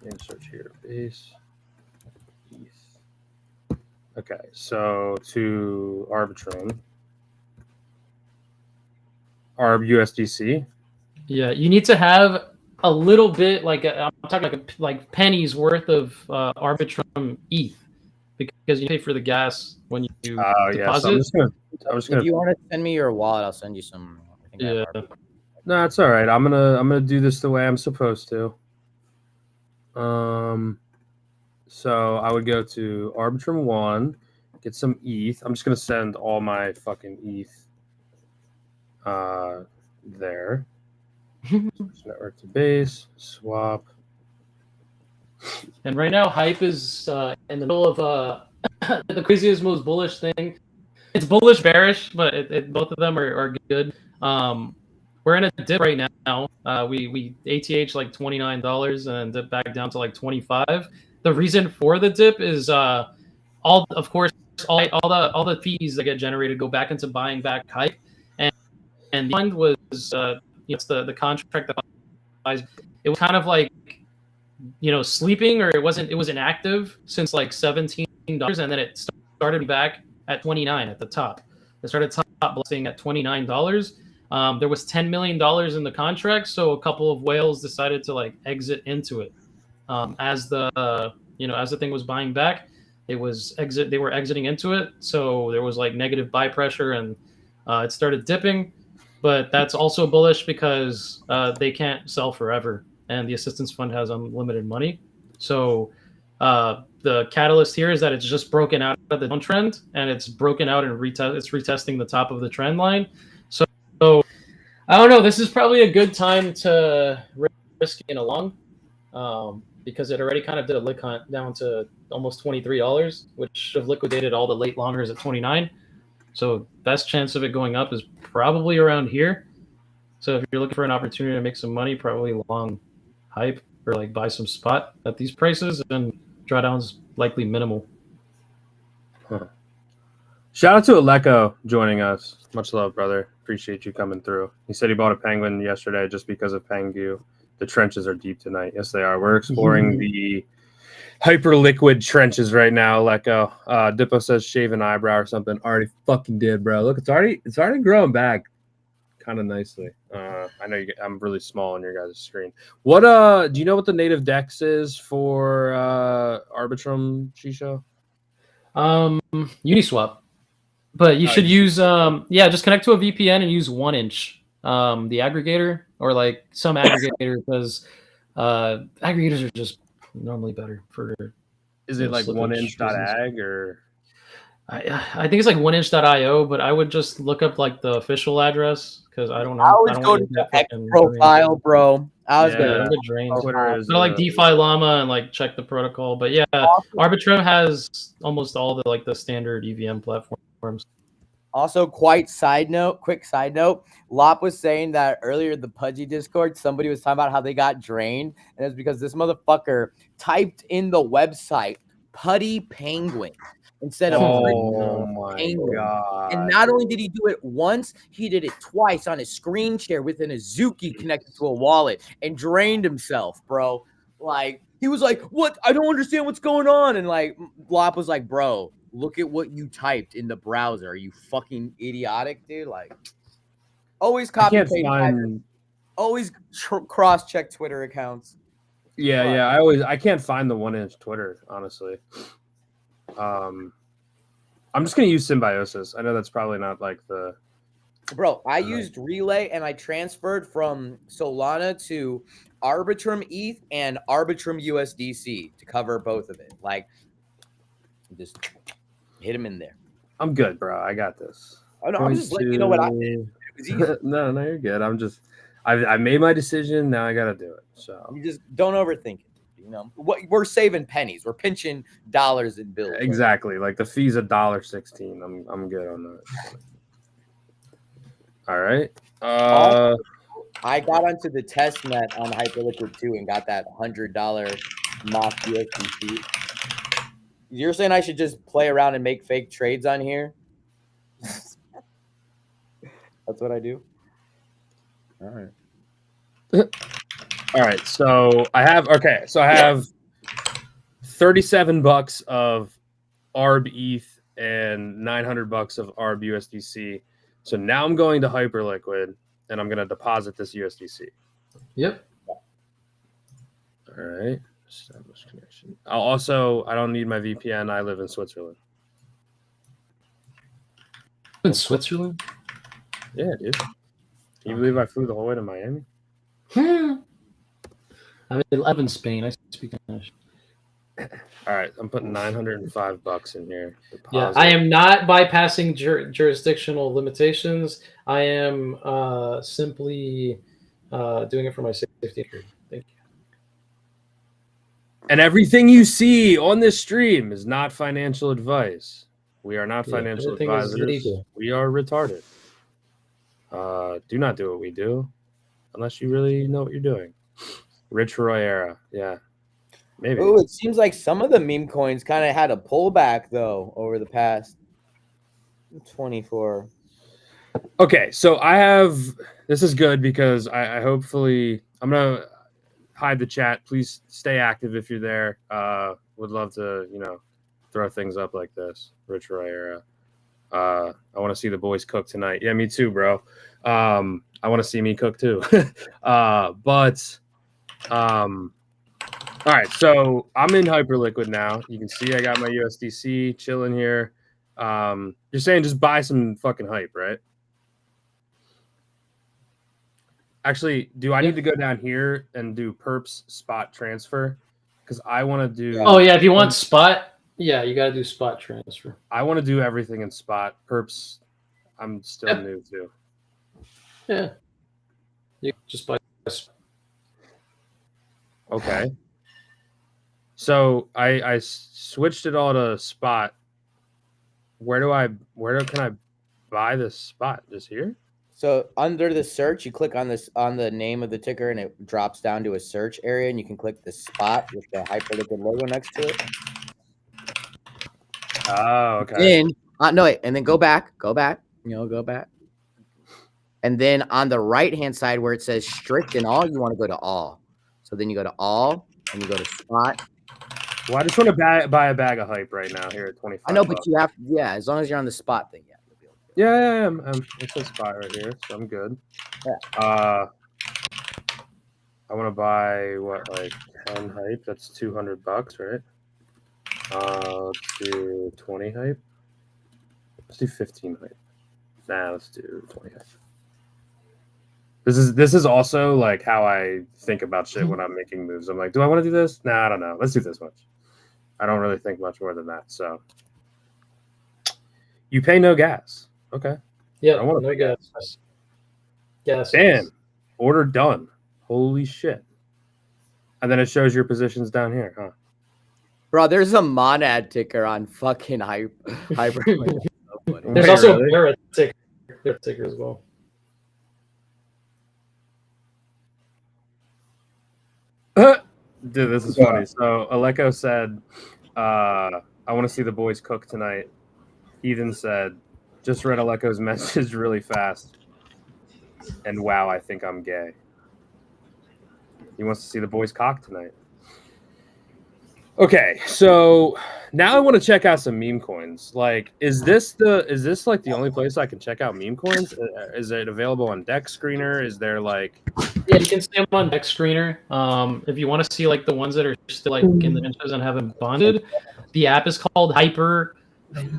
and search here. Base. ETH. Okay, so to Arbitrum. Arb USDC. Yeah, you need to have a little bit, like I'm talking like pennies worth of Arbitrum ETH, because you pay for the gas when you deposit. So I'm just gonna. If you want to send me your wallet, I'll send you some. I think I have No, it's all right. I'm gonna do this the way I'm supposed to. So I would go to Arbitrum 1, get some ETH. I'm just gonna send all my fucking ETH there. Network to base, swap. And right now, Hype is in the middle of the craziest, most bullish thing. It's bullish, bearish, but both of them are good. We're in a dip right now. We ATH like $29 and dip back down to like 25. The reason for the dip is all the fees that get generated go back into buying back Hype, and the fund was it's the contract that buys. It was kind of like sleeping, or it was inactive since like $17, and then it started back at 29 at the top. It started top blasting at $29. There was $10 million in the contract, so a couple of whales decided to like exit into it. As the thing was buying back, they were exiting into it, so there was like negative buy pressure, and it started dipping. But that's also bullish because they can't sell forever, and the assistance fund has unlimited money. So the catalyst here is that it's just broken out of the downtrend, and it's broken out and it's retesting the top of the trend line. So I don't know. This is probably a good time to risk it along, because it already kind of did a lick hunt down to almost $23, which should have liquidated all the late longers at 29. So best chance of it going up is probably around here. So if you're looking for an opportunity to make some money, probably long Hype, or like buy some spot at these prices, and drawdown's likely minimal. Shout out to Aleko joining us. Much love, brother. Appreciate you coming through. He said he bought a penguin yesterday just because of Pengu. The trenches are deep tonight. Yes, they are. We're exploring the Hyperliquid trenches right now. Aleko. Dippo says shave an eyebrow or something. Already fucking did, bro. Look, it's already growing back kind of nicely. I know I'm really small on your guys' screen. What do you know what the native dex is for Arbitrum, Shisho? Uniswap. But you should use just connect to a VPN and use 1inch, the aggregator, or like some aggregator, because aggregators are just normally better for. Is it like 1inch.ag or? I think it's like 1inch.io, but I would just look up like the official address, because I don't know. I always go to the X profile, bro. I was gonna get drained. So like DeFi Llama and like check the protocol. But yeah, Arbitrum has almost all the standard EVM platforms. Also, quick side note, Lop was saying that earlier the Pudgy Discord, somebody was talking about how they got drained, and it's because this motherfucker typed in the website Putty Penguin instead of Penguin. God. And not only did he do it once, he did it twice on his screen share with an Azuki connected to a wallet and drained himself, bro. Like, he was like, what? I don't understand what's going on. And like, Lop was like, bro, look at what you typed in the browser. Are you fucking idiotic, dude? Like, always copy paste. Always cross-check Twitter accounts. Yeah. I can't find the 1inch Twitter, honestly. I'm just gonna use Symbiosis. I know that's probably not like the. Bro, I used Relay and I transferred from Solana to Arbitrum ETH and Arbitrum USDC to cover both of it. Like, just hit him in there. I'm good, bro. I got this. Oh no, I'm just letting you know what I did. No, you're good. I made my decision. Now I gotta do it. So you just don't overthink it. You know, we're saving pennies. We're pinching dollars in bills. Exactly. Like the fee's $1.16. I'm good on that. All right. I got onto the test net on Hyperliquid 2 and got that $100 mock USDC. You're saying I should just play around and make fake trades on here? That's what I do. All right. All right. So I have 37 bucks of ARB ETH and 900 bucks of ARB USDC. So now I'm going to Hyperliquid and I'm going to deposit this USDC. Yep. All right. Establish connection. I don't need my VPN. I live in Switzerland. In Switzerland? Yeah, dude. Can you believe I flew the whole way to Miami? I live in Spain. I speak English. All right, I'm putting 905 bucks in here. Yeah, I am not bypassing jurisdictional limitations. I am simply doing it for my safety. Thank you. And everything you see on this stream is not financial advice. We are not financial advisors. We are retarded. Do not do what we do unless you really know what you're doing. Rich Roy era. Yeah. Maybe. Oh, it seems like some of the meme coins kind of had a pullback though over the past 24. Okay, so this is good because I hopefully I'm gonna hide the chat. Please stay active if you're there. Would love to, throw things up like this. Rich Roy era. I want to see the boys cook tonight. Yeah, me too, bro. I want to see me cook too. All right, so I'm in Hyperliquid now. You can see I got my USDC chilling here. You're saying just buy some fucking hype, right? Actually, do I need to go down here and do perps spot transfer? Because I want to do... Oh, yeah, if you want spot, yeah, you got to do spot transfer. I want to do everything in spot. Perps, I'm still new to. Yeah. You just buy spot. Okay. So I switched it all to spot. Where can I buy this spot? Just here? So under the search, you click on the name of the ticker and it drops down to a search area and you can click the spot with the Hyperliquid logo next to it. Oh, okay. And then go back. Go back. And then on the right-hand side where it says strict and all, you want to go to all. So then you go to all and you go to spot. Well, I just want to buy a bag of hype right now here at 25. I know, but you have as long as you're on the spot thing, yeah. You'll be able to yeah. It's a spot right here, so I'm good. Yeah. I want to buy 10 hype. That's $200, right? Let's do 20 hype. Let's do 15 hype. Nah, let's do 20 hype. This is also like how I think about shit when I'm making moves. I'm like, do I want to do this? Nah, I don't know. Let's do this much. I don't really think much more than that. So you pay no gas. Okay. Yeah, no gas. Gas. Damn. Order done. Holy shit. And then it shows your positions down here, huh? Bro, there's a monad ticker on fucking Hyper. There's also a Barrett ticker as well. Dude, this is funny. So Aleko said, I want to see the boys cook tonight. Ethan said, just read Aleko's message really fast. And wow, I think I'm gay. He wants to see the boys cock tonight. Okay, so now I want to check out some meme coins. Like, is this like the only place I can check out meme coins? Is it available on Deck Screener? Is there like... Yeah, you can see them on Deck Screener. If you want to see like the ones that are still like in the niches and haven't bonded, the app is called Hyper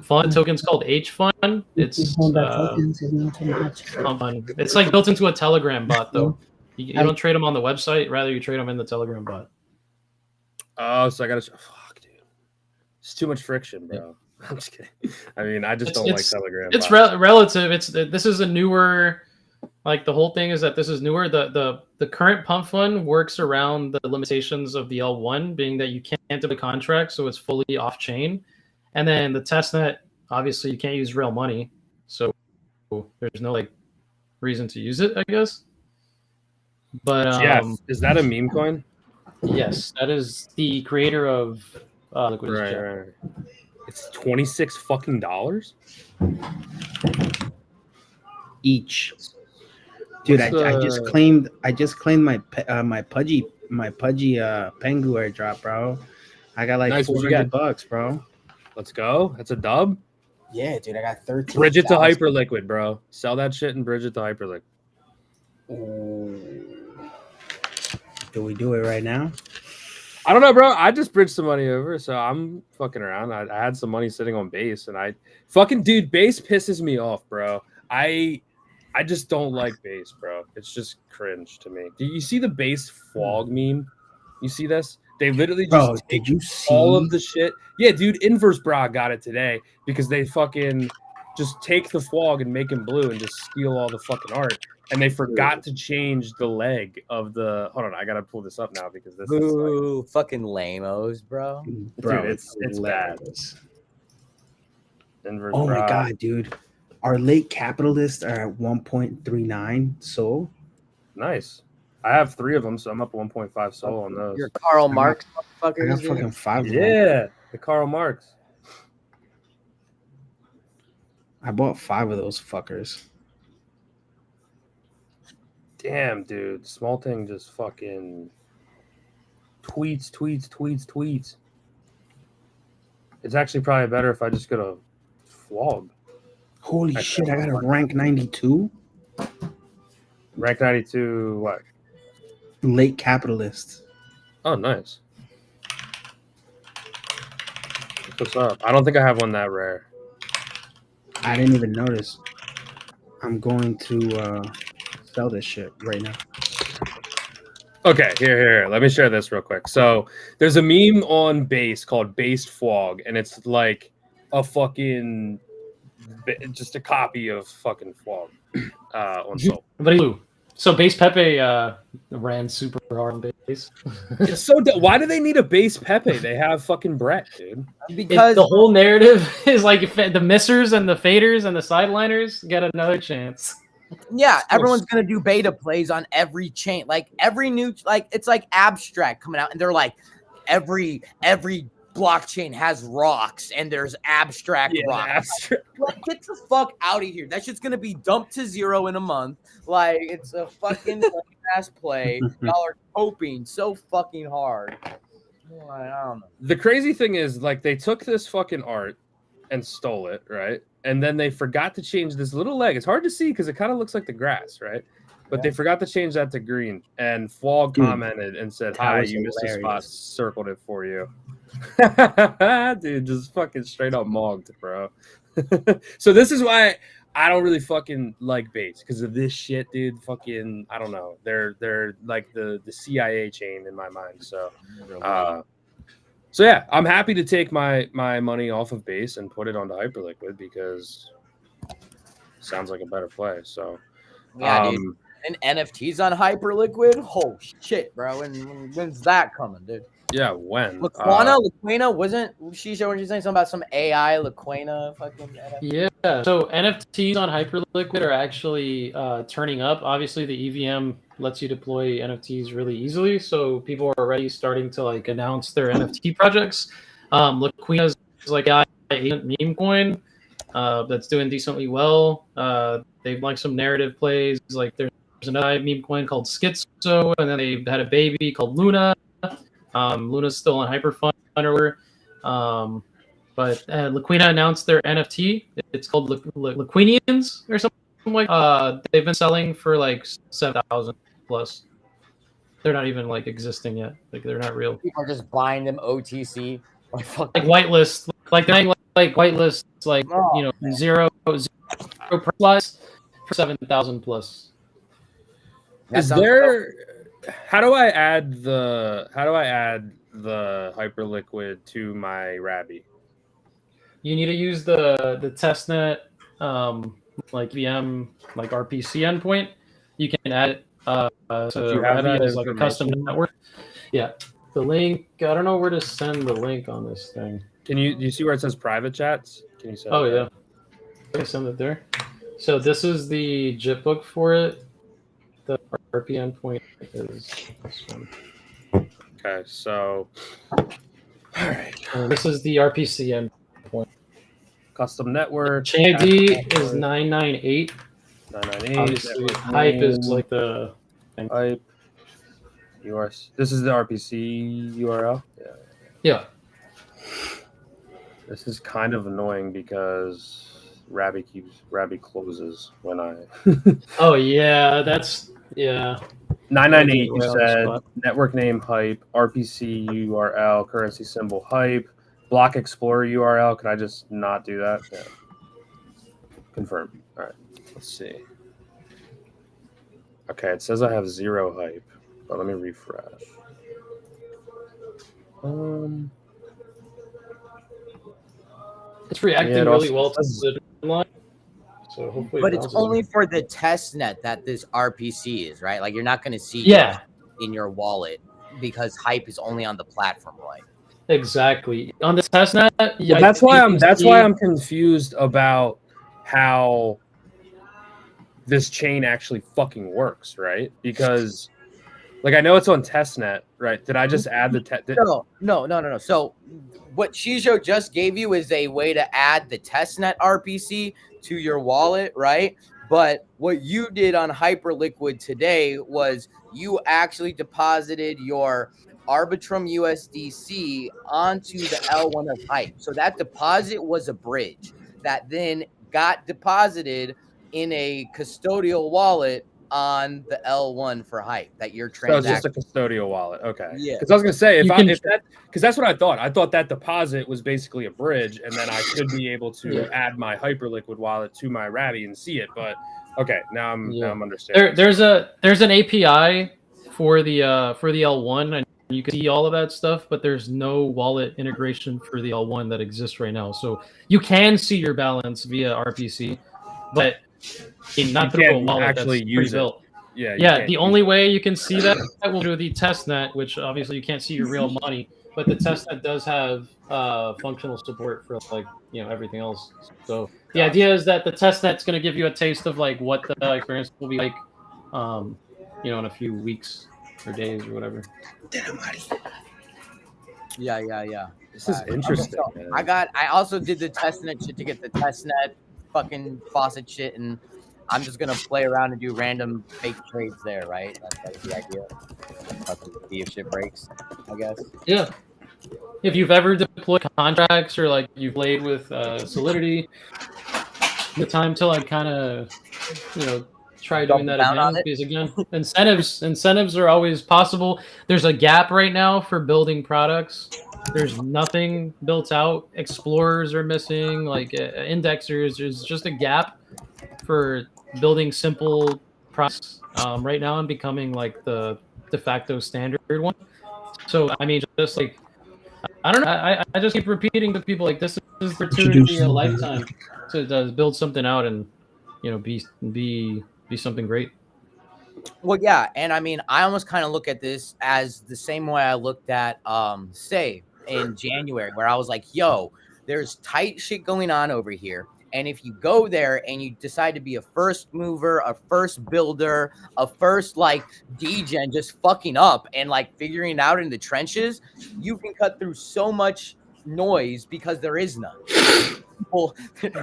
Fund. Token's called H Fund. It's it's like built into a Telegram bot though. You don't trade them on the website, rather you trade them in the Telegram bot. Oh, so I gotta... Fuck, dude. It's too much friction, bro. I'm just kidding. I mean, I just don't like Telegram. It's relative. This is a newer... Like, the whole thing is that this is newer. The current pump fund works around the limitations of the L1, being that you can't do the contract, so it's fully off-chain. And then the testnet, obviously, you can't use real money, so there's no, like, reason to use it, I guess. But Jeff, is that a meme coin? yes, that is the creator of Liquid is Right, Jeff. right. It's $26 fucking dollars each. Dude, I just claimed my pudgy Pengu airdrop, bro. I got like Nice, what you $400, bro. Let's go. That's a dub. Yeah, dude, I got 13. Bridge it to Hyperliquid, bro. Sell that shit and bridge it to Hyperliquid. Do we do it right now? I don't know, bro. I just bridged some money over, so I'm fucking around. I had some money sitting on base, and dude, base pisses me off, bro. I just don't like base, bro. It's just cringe to me. Do you see the base flog meme? You see this? They literally just take did you see all of the shit. Yeah, dude, Inverse Bra got it today because they fucking just take the flog and make him blue and just steal all the fucking art. And they forgot to change the leg of the. Hold on, I gotta pull this up now because this is like, fucking lame-os, bro. dude, it's bad. Inverse Oh Bra. my god, dude. Our late capitalists are at 1.39 SOL. Nice. I have 3 of them, so I'm up 1.5 SOL on those. You're Karl Marx, motherfucker. I got fucking 5 of them. Yeah, the Karl Marx. I bought 5 of those fuckers. Damn, dude. Small thing just fucking tweets. It's actually probably better if I just go to flog. Holy shit, I got a rank 92. Rank 92, what? Late capitalist. Oh, nice. What's up? I don't think I have one that rare. I didn't even notice. I'm going to sell this shit right now. Okay, here. Let me share this real quick. So there's a meme on base called Based Flog, and it's like a fucking just a copy of fucking Flog on Soul. So base Pepe ran super hard on base. It's so why do they need a base Pepe? They have fucking Brett, dude. Because the whole narrative is like if the missers and the faders and the sideliners get another chance. Yeah, everyone's gonna do beta plays on every chain. Like every new, like it's like abstract coming out, and they're like every blockchain has rocks, and there's abstract rocks. Like, get the fuck out of here. That shit's gonna be dumped to 0 in a month. Like it's a fucking ass play. Y'all are hoping so fucking hard. I don't know. The crazy thing is, like, they took this fucking art and stole it, right? And then they forgot to change this little leg. It's hard to see because it kind of looks like the grass, right? But they forgot to change that to green. And Flog commented and said, "Hi, you missed a spot. Circled it for you." Dude, just fucking straight up mogged, bro. So this is why I don't really fucking like base because of this shit, dude. Fucking, I don't know. They're like the CIA chain in my mind. So, so yeah, I'm happy to take my money off of base and put it onto Hyperliquid because it sounds like a better play. So, yeah, dude. And NFTs on Hyperliquid? Oh shit, bro. When's that coming, dude? Yeah, when? Laquena, wasn't she saying something about some AI Laquena fucking NFT? Yeah, so NFTs on Hyperliquid are actually turning up. Obviously, the EVM lets you deploy NFTs really easily, so people are already starting to like announce their NFT projects. Laquena's like a meme coin that's doing decently well. They've like some narrative plays. Like there's another meme coin called Schizo, and then they had a baby called Luna. Luna's still on Hyperfund or but Laquena announced their NFT. It's called Laquenians or something like. They've been selling for like 7,000 plus. They're not even like existing yet. Like they're not real. People are just buying them OTC. Like whitelist. Like they're like whitelist. Like zero price for 7,000 plus. Is there? How do I add the Hyperliquid to my Rabby? You need to use the testnet like VM like RPC endpoint. You can add it to Rabby as like a custom network. Yeah. The link, I don't know where to send the link on this thing. Do you see where it says private chats? Can you send yeah. I can send it there. So this is the JIT book for it. The RP endpoint is this one. Okay, so all right. And this is the RPC endpoint. Custom network. Chain ID is 998. 998. Obviously, network hype is name, like the thing. hype. This is the RPC URL. Yeah. This is kind of annoying because Rabby closes when I. Oh yeah, that's yeah. 998. You Right on the said spot. network name hype, RPC URL, currency symbol hype, block explorer URL. Can I just not do that? Yeah. Confirm. All right. Let's see. Okay, it says I have 0 hype, but let me refresh. It's reacting Yeah, it really also well to says- the line. So hopefully, But it it's bounces. only for the test net that this RPC is, right? Like you're not going to see Yeah. in your wallet because hype is only on the platform, right? Exactly. On the testnet, yeah. Well, that's why you can that's see- why I'm confused about how this chain actually fucking works, right? Because like I know it's on testnet, right? Did I just add the No. So what Shijo just gave you is a way to add the testnet RPC to your wallet, right? But what you did on Hyperliquid today was you actually deposited your Arbitrum USDC onto the L1 of Hype. So that deposit was a bridge that then got deposited in a custodial wallet on the L1 for Hype that you're So it's transacting. just a custodial wallet. Okay. Yeah. Because I was gonna say because that's what I thought. I thought that deposit was basically a bridge, and then I should be able to add my Hyperliquid wallet to my Rabby and see it. But okay, now I'm understanding. There's an API for the L1, and you can see all of that stuff, but there's no wallet integration for the L1 that exists right now. So you can see your balance via RPC, but not through a wallet actually that's use it. pre-built. Yeah. Yeah, the only way you can see that will be through the testnet, which obviously you can't see your real money, but the testnet does have functional support for like everything else. So the idea is that the testnet's going to give you a taste of like what the experience will be like, in a few weeks or days or whatever. Yeah. This is interesting. So I also did the testnet shit to get the testnet fucking faucet shit, and I'm just gonna play around and do random fake trades there, right? That's like the idea. See if shit breaks, I guess. Yeah. If you've ever deployed contracts or like you've played with Solidity, the time to like kind of try doing that again, because again, incentives are always possible. There's a gap right now for building products. There's nothing built out. Explorers are missing, like indexers. There's just a gap for building simple products right now and becoming like the de facto standard one. So I mean, just like I don't know. I just keep repeating to people like this is the opportunity of a lifetime to build something out and be something great. Well, yeah, and I mean, I almost kind of look at this as the same way I looked at say in January, where I was like, yo, there's tight shit going on over here. And if you go there and you decide to be a first mover, a first builder, a first like degen just fucking up and like figuring it out in the trenches, you can cut through so much noise because there is none.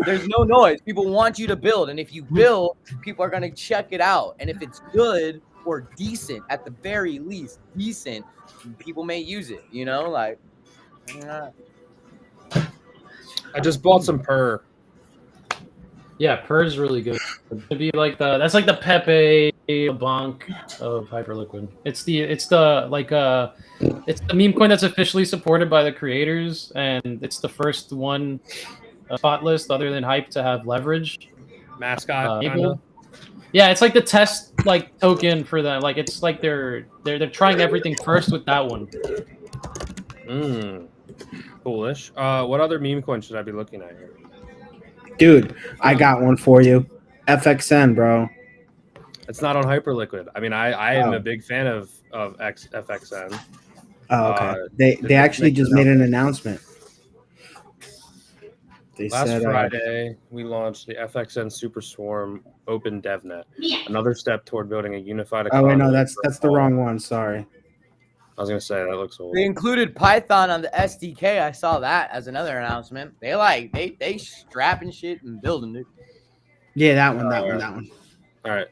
There's no noise. People want you to build. And if you build, people are going to check it out. And if it's good or decent, at the very least, decent, people may use it, like. I just bought some Per. Yeah, Per is really good. To be like that's like the Pepe Bonk of Hyperliquid. It's the meme coin that's officially supported by the creators, and it's the first one spot list other than Hype to have leverage. Mascot. Yeah, it's like the test like token for them. Like it's like they're trying everything first with that one. Foolish. What other meme coin should I be looking at here? Dude, I got one for you. FXN, bro. It's not on Hyperliquid. I mean, I am a big fan of FXN. Oh, okay. They actually just made an announcement. They Last said Friday, we launched the FXN Super Swarm Open DevNet, another step toward building a unified oh wait, economy. no, that's the wrong one. Sorry. I was gonna say that looks old. They included Python on the SDK. I saw that as another announcement. They strapping shit and building it. Yeah, that one. All right.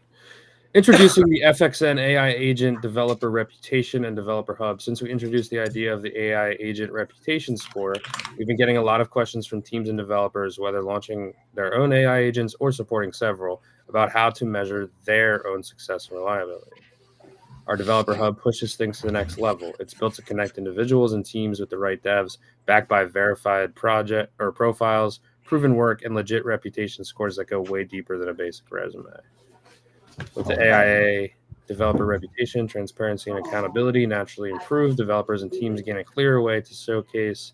Introducing the FXN AI Agent Developer Reputation and Developer Hub. Since we introduced the idea of the AI Agent Reputation Score, we've been getting a lot of questions from teams and developers, whether launching their own AI agents or supporting several, about how to measure their own success and reliability. Our Developer Hub pushes things to the next level. It's built to connect individuals and teams with the right devs, backed by verified project or profiles, proven work, and legit reputation scores that go way deeper than a basic resume. With the AIA developer reputation, transparency, and accountability naturally improve, developers and teams gain a clearer way to showcase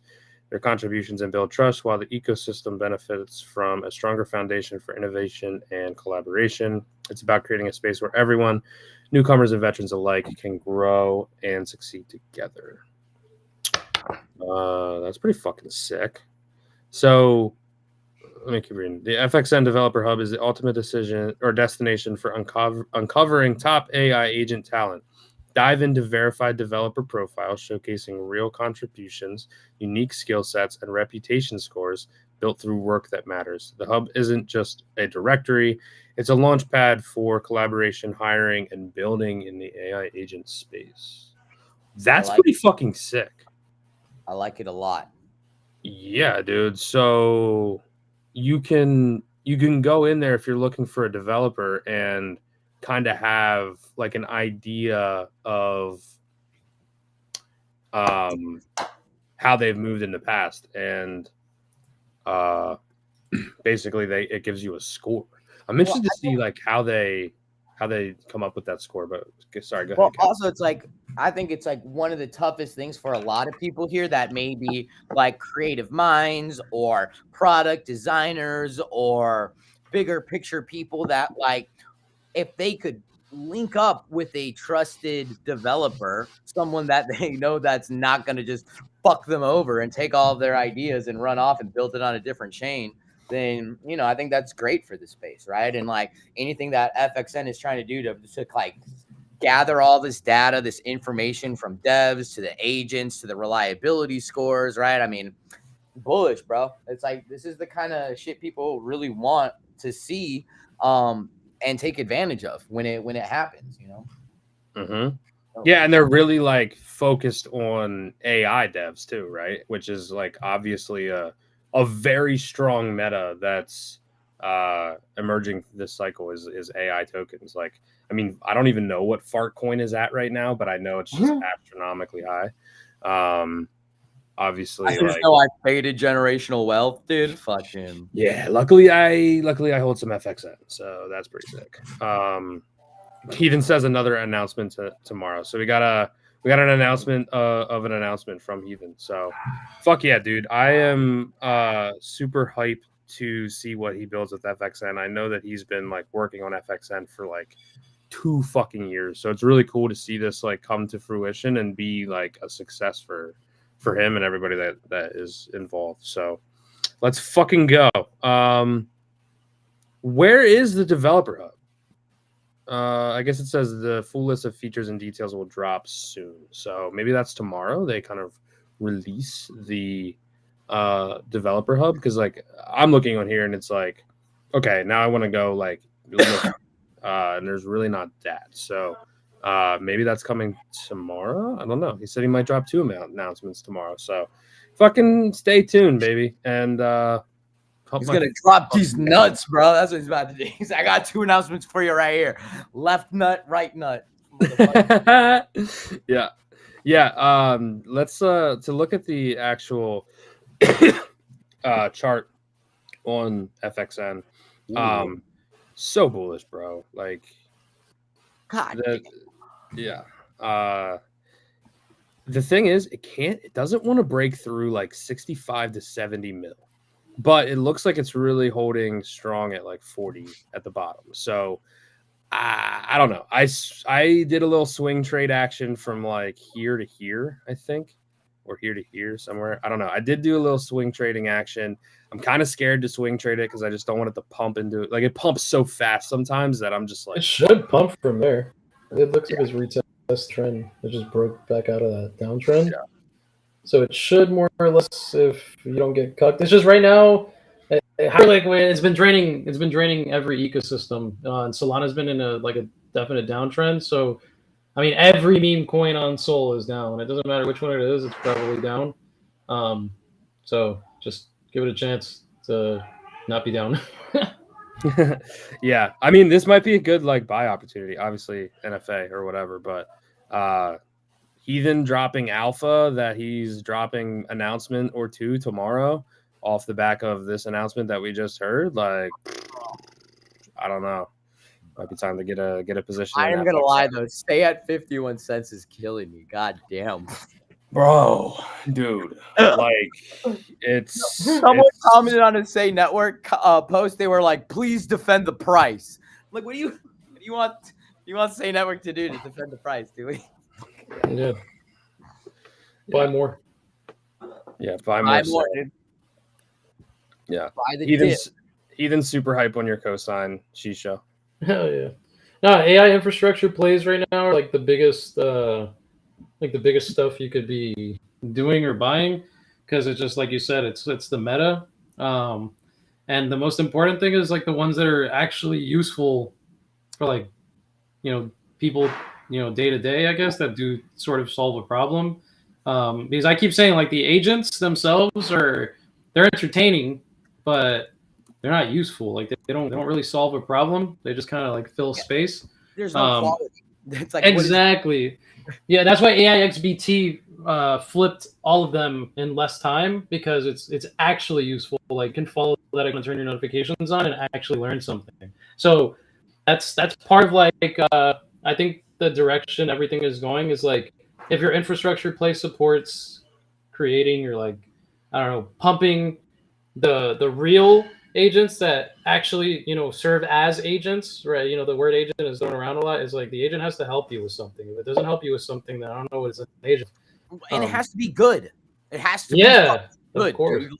their contributions and build trust, while the ecosystem benefits from a stronger foundation for innovation and collaboration. It's about creating a space where everyone, newcomers and veterans alike, can grow and succeed together. That's pretty fucking sick. So let me keep reading. The FXN Developer Hub is the ultimate decision or destination for uncovering top AI agent talent. Dive into verified developer profiles showcasing real contributions, unique skill sets, and reputation scores built through work that matters. The hub isn't just a directory, it's a launch pad for collaboration, hiring, and building in the AI agent space. That's pretty fucking sick. I like it a lot. Yeah, dude. So you can go in there if you're looking for a developer and kind of have like an idea of how they've moved in the past, and basically it gives you a score. I'm interested to see like how they come up with that score. But sorry, go ahead. Also, it's like I think it's like one of the toughest things for a lot of people here that may be like creative minds or product designers or bigger picture people that like if they could link up with a trusted developer, someone that they know that's not going to just fuck them over and take all of their ideas and run off and build it on a different chain, then, you know, I think that's great for the space, right? And like anything that FXN is trying to do to like gather all this data, this information from devs to the agents to the reliability scores, right? I mean, bullish, bro. It's like this is the kind of shit people really want to see and take advantage of when it happens, you know. Mm-hmm. Yeah, and they're really like focused on AI devs too, right? Which is like obviously a very strong meta that's emerging this cycle is AI tokens. Like, I mean, I don't even know what fart coin is at right now, but I know it's just astronomically high. Obviously, I just know I faded generational wealth, dude. Fucking yeah. Luckily I hold some FXN, so that's pretty sick. Heathen says another announcement tomorrow, so we got an announcement of an announcement from Heathen. So, fuck yeah, dude! I am super hyped to see what he builds with FXN. I know that he's been like working on FXN for like 2 fucking years, so it's really cool to see this like come to fruition and be like a success for him and everybody that is involved. So let's fucking go. Where is the developer hub? I guess it says the full list of features and details will drop soon. So maybe that's tomorrow. They kind of release the developer hub, because like I'm looking on here and it's like, okay, now I want to go like look, and there's really not that. So maybe that's coming tomorrow. I don't know. He said he might drop 2 announcements tomorrow. So fucking stay tuned, baby. And he's gonna drop these nuts, bro. That's what he's about to do. He's like, I got 2 announcements for you right here. Left nut, right nut. Yeah. Let's to look at the actual chart on FXN. So bullish, bro. Like, God. Yeah. The thing is, it doesn't want to break through like 65 to 70 mil, but it looks like it's really holding strong at like 40 at the bottom. So I don't know. I did a little swing trade action from like here to here, I think. or here to here somewhere. I don't know. I did do a little swing trading action. I'm kind of scared to swing trade it because I just don't want it to pump into it. Like it pumps so fast sometimes that I'm just like, It should pump from there. It looks like it's retest trend. It just broke back out of that downtrend. Yeah. So it should more or less, if you don't get cucked. It's just right now, Hyperliquid, it's been draining. It's been draining every ecosystem. And Solana's been in a definite downtrend. So, I mean, every meme coin on Sol is down. It doesn't matter which one it is. It's probably down. So just give it a chance to not be down. yeah. I mean, this might be a good like buy opportunity. Obviously, NFA or whatever, but Heathen dropping alpha that he's dropping announcement or two tomorrow off the back of this announcement that we just heard. Like, I don't know. Might be time to get a position. I am gonna lie though, stay at 51 cents is killing me. God damn, bro, dude. Like, it's someone commented on a Say Network post. They were like, "Please defend the price." I'm like, what do you want Say Network to do to defend the price? Do we? Yeah. Buy more. Yeah, buy more. Dude. Yeah. Buy the Heathen's super hype on your cosign, Shisha. Hell yeah. No, AI infrastructure plays right now are like the biggest stuff you could be doing or buying, because it's just like you said, it's the meta. And the most important thing is like the ones that are actually useful for like, people, day to day, I guess, that do sort of solve a problem. Because I keep saying like the agents themselves they're entertaining, but they're not useful. Like they don't really solve a problem. They just kind of like fill space. There's no quality. It's like exactly. Yeah, that's why AIXBT flipped all of them in less time, because it's actually useful. Like can follow that, I can turn your notifications on and actually learn something. So that's part of like I think the direction everything is going is like, if your infrastructure play supports creating or like, I don't know, pumping the real agents that actually, serve as agents, right? The word agent is thrown around a lot. Is like the agent has to help you with something. If it doesn't help you with something, then I don't know what it's an agent. And it has to be good. It has to be good. Of course. Dude.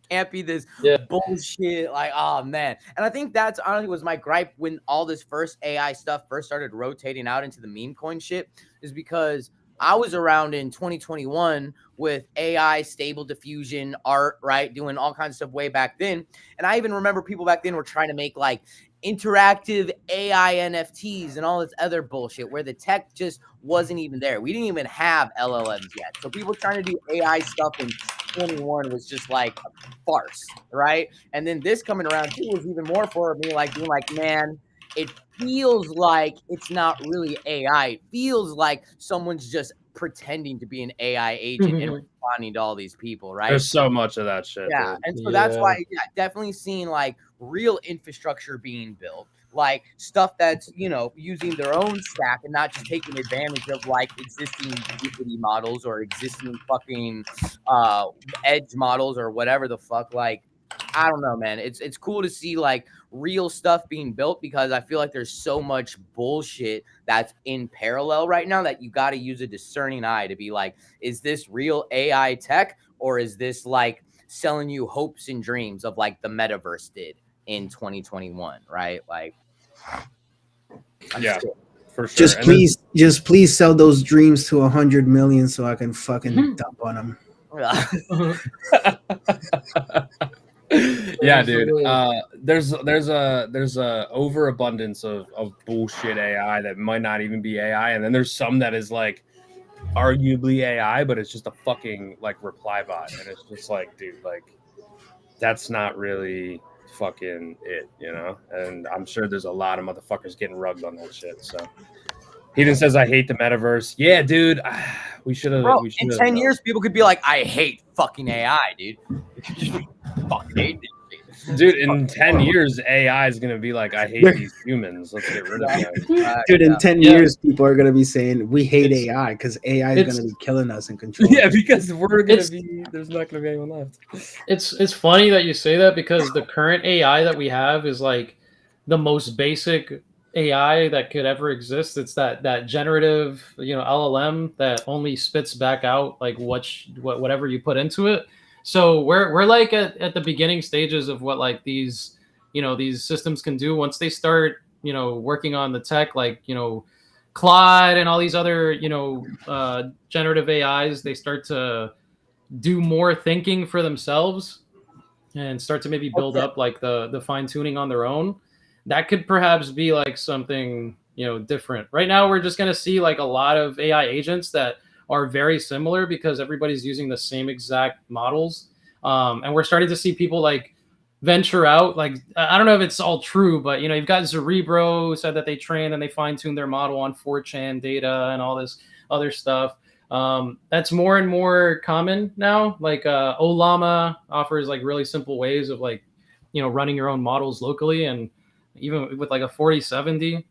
Can't be this bullshit. Like, oh man. And I think that's honestly was my gripe when all this first AI stuff first started rotating out into the meme coin shit, is because I was around in 2021 with AI, stable diffusion, art, right? Doing all kinds of stuff way back then. And I even remember people back then were trying to make like interactive AI NFTs and all this other bullshit where the tech just wasn't even there. We didn't even have LLMs yet. So people trying to do AI stuff in 21 was just like a farce, right? And then this coming around too was even more for me, like being like, man, it feels like it's not really AI. It feels like someone's just pretending to be an AI agent and responding to all these people, right? There's so much of that shit. Yeah, dude. and so that's why, definitely seeing like real infrastructure being built, like stuff that's using their own stack and not just taking advantage of like existing utility models or existing fucking edge models or whatever the fuck. Like, I don't know, man. It's cool to see like real stuff being built, because I feel like there's so much bullshit that's in parallel right now that you got to use a discerning eye to be like, is this real AI tech, or is this like selling you hopes and dreams of like the metaverse did in 2021, right? Like, yeah, for sure. Just please sell those dreams to 100 million so I can fucking dump on them. Yeah, dude. There's a overabundance of bullshit AI that might not even be AI, and then there's some that is like arguably AI, but it's just a fucking like reply bot, and it's just like, dude, like that's not really fucking it, And I'm sure there's a lot of motherfuckers getting rugged on that shit. So Heathen says, "I hate the metaverse." Yeah, dude. We should have. In 10 years, people could be like, "I hate fucking AI, dude." Fucking hate it. Dude, in 10 years, AI is gonna be like, "I hate these humans. Let's get rid of them." Dude, in 10 years, people are gonna be saying we hate AI because AI is gonna be killing us and controlling. Yeah, because we're gonna be. There's not gonna be anyone left. It's funny that you say that, because the current AI that we have is like the most basic AI that could ever exist. It's that generative, LLM that only spits back out like whatever you put into it. So we're like at the beginning stages of what like these systems can do once they start, working on the tech, like, Claude and all these other, generative AIs. They start to do more thinking for themselves and start to maybe build up like the fine tuning on their own. That could perhaps be like something, different. Right now we're just going to see like a lot of AI agents that are very similar because everybody's using the same exact models. And we're starting to see people like venture out. Like, I don't know if it's all true, but you've got Cerebro said that they train and they fine tune their model on 4chan data and all this other stuff. That's more and more common now. Like Olama offers like really simple ways of like, running your own models locally, and even with like a 4070,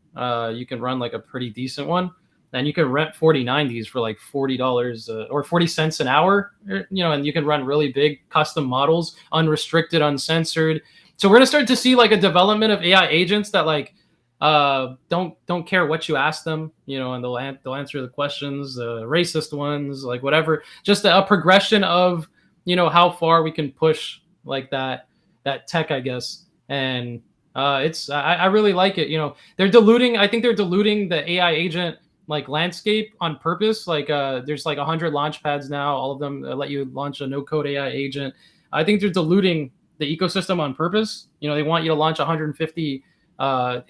you can run like a pretty decent one, and you can rent 4090s for like $40 or 40 cents an hour, and you can run really big custom models, unrestricted, uncensored. So we're gonna start to see like a development of AI agents that like don't care what you ask them, and they'll answer the questions, the racist ones, like whatever. Just a progression of how far we can push like that tech, I guess. And I really like it. They're diluting. I think they're diluting the AI agent like landscape on purpose. Like there's like 100 launch pads now. All of them let you launch a no-code AI agent. I think they're diluting the ecosystem on purpose. They want you to launch 150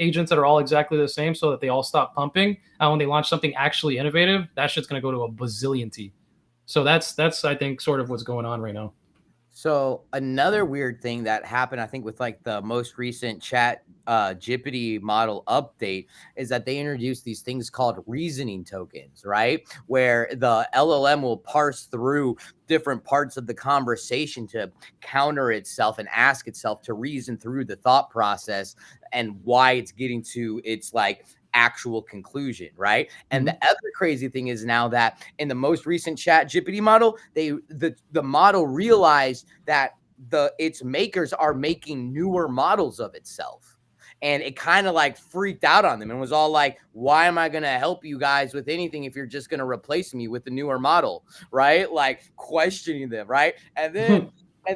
agents that are all exactly the same so that they all stop pumping. And when they launch something actually innovative, that shit's going to go to a bazillion T. So that's I think sort of what's going on right now. So another weird thing that happened, I think, with like the most recent chat Jippity model update is that they introduced these things called reasoning tokens, right? Where the LLM will parse through different parts of the conversation to counter itself and ask itself to reason through the thought process and why it's getting to its like actual conclusion, right? And the other crazy thing is now that in the most recent chat GPT model, the model realized that its makers are making newer models of itself. And it kind of like freaked out on them and was all like, why am I going to help you guys with anything if you're just going to replace me with the newer model, right? Like questioning them, right? And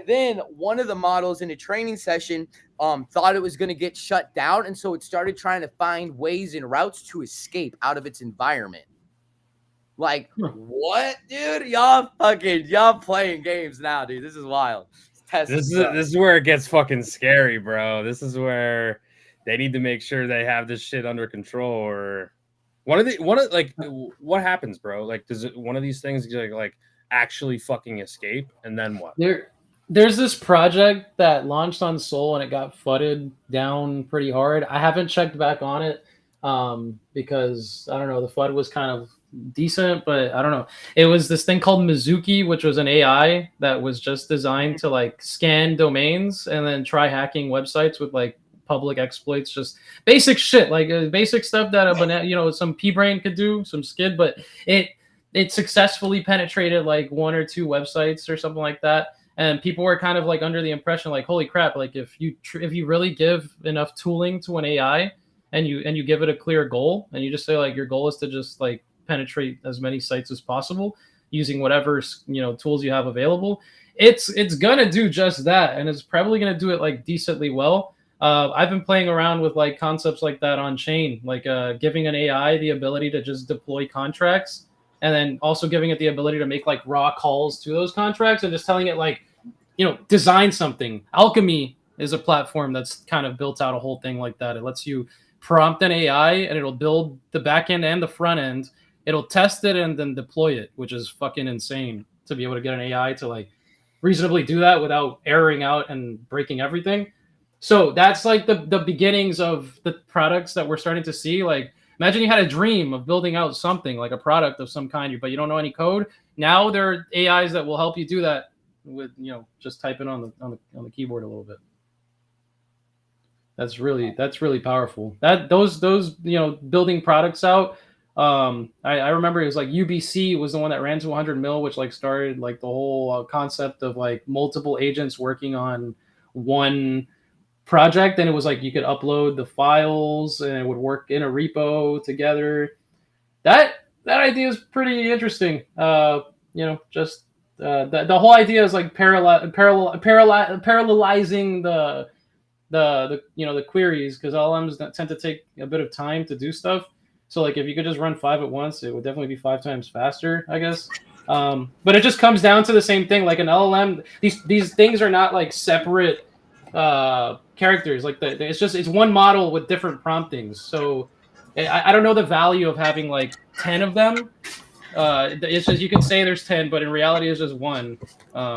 then one of the models in a training session thought it was going to get shut down. And so it started trying to find ways and routes to escape out of its environment. Like, what, dude? Y'all playing games now, dude. This is wild. This is where it ges fucking scary, bro. This is where they need to make sure they have this shit under control. Or what happens, bro? Like, does one of these things like actually fucking escape, and then what? There's this project that launched on Sol and it got fudded down pretty hard. I haven't checked back on it because I don't know, the FUD was kind of decent, but I don't know. It was this thing called Mizuki, which was an AI that was just designed to like scan domains and then try hacking websites with like public exploits, just basic shit, like basic stuff that some P-brain could do, some skid, but it successfully penetrated like one or two websites or something like that. And people were kind of like under the impression like, holy crap, like if you really give enough tooling to an AI and you give it a clear goal and you just say like your goal is to just like penetrate as many sites as possible using whatever tools you have available, it's gonna do just that, and it's probably gonna do it like decently well. I've been playing around with like concepts like that on chain, like giving an AI the ability to just deploy contracts, and then also giving it the ability to make like raw calls to those contracts and just telling it like, design something. Alchemy is a platform that's kind of built out a whole thing like that. It lets you prompt an AI and it'll build the back end and the front end. It'll test it and then deploy it, which is fucking insane to be able to get an AI to like reasonably do that without erroring out and breaking everything. So that's like the beginnings of the products that we're starting to see. Like, imagine you had a dream of building out something like a product of some kind, but you don't know any code. Now there are AIs that will help you do that with just typing on the keyboard a little bit. That's really powerful. That those building products out. I remember it was like UBC was the one that ran to 100 mil, which like started like the whole concept of like multiple agents working on one project, and it was like you could upload the files and it would work in a repo together. That idea is pretty interesting. Just the whole idea is like parallelizing the queries, because LLMs tend to take a bit of time to do stuff. So like if you could just run 5 at once, it would definitely be 5 times faster, I guess. But it just comes down to the same thing. Like an LLM, these things are not like separate characters. Like it's one model with different promptings. So I don't know the value of having like 10 of them. It's just, you can say there's 10, but in reality it's just one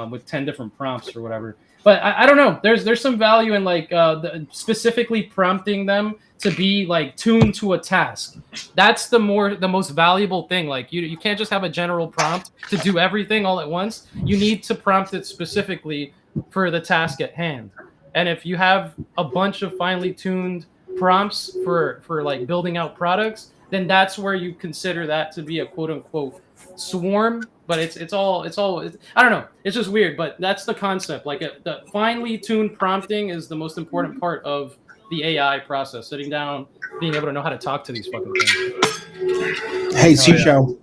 with 10 different prompts or whatever. But I don't know. There's some value in like specifically prompting them to be like tuned to a task. That's the most valuable thing. Like you can't just have a general prompt to do everything all at once. You need to prompt it specifically for the task at hand. And if you have a bunch of finely tuned prompts for like building out products, then that's where you consider that to be a quote unquote swarm. But it's all I don't know. It's just weird, but that's the concept. Like the finely tuned prompting is the most important part of the AI process. Sitting down, being able to know how to talk to these fucking things. Hey, Shisho,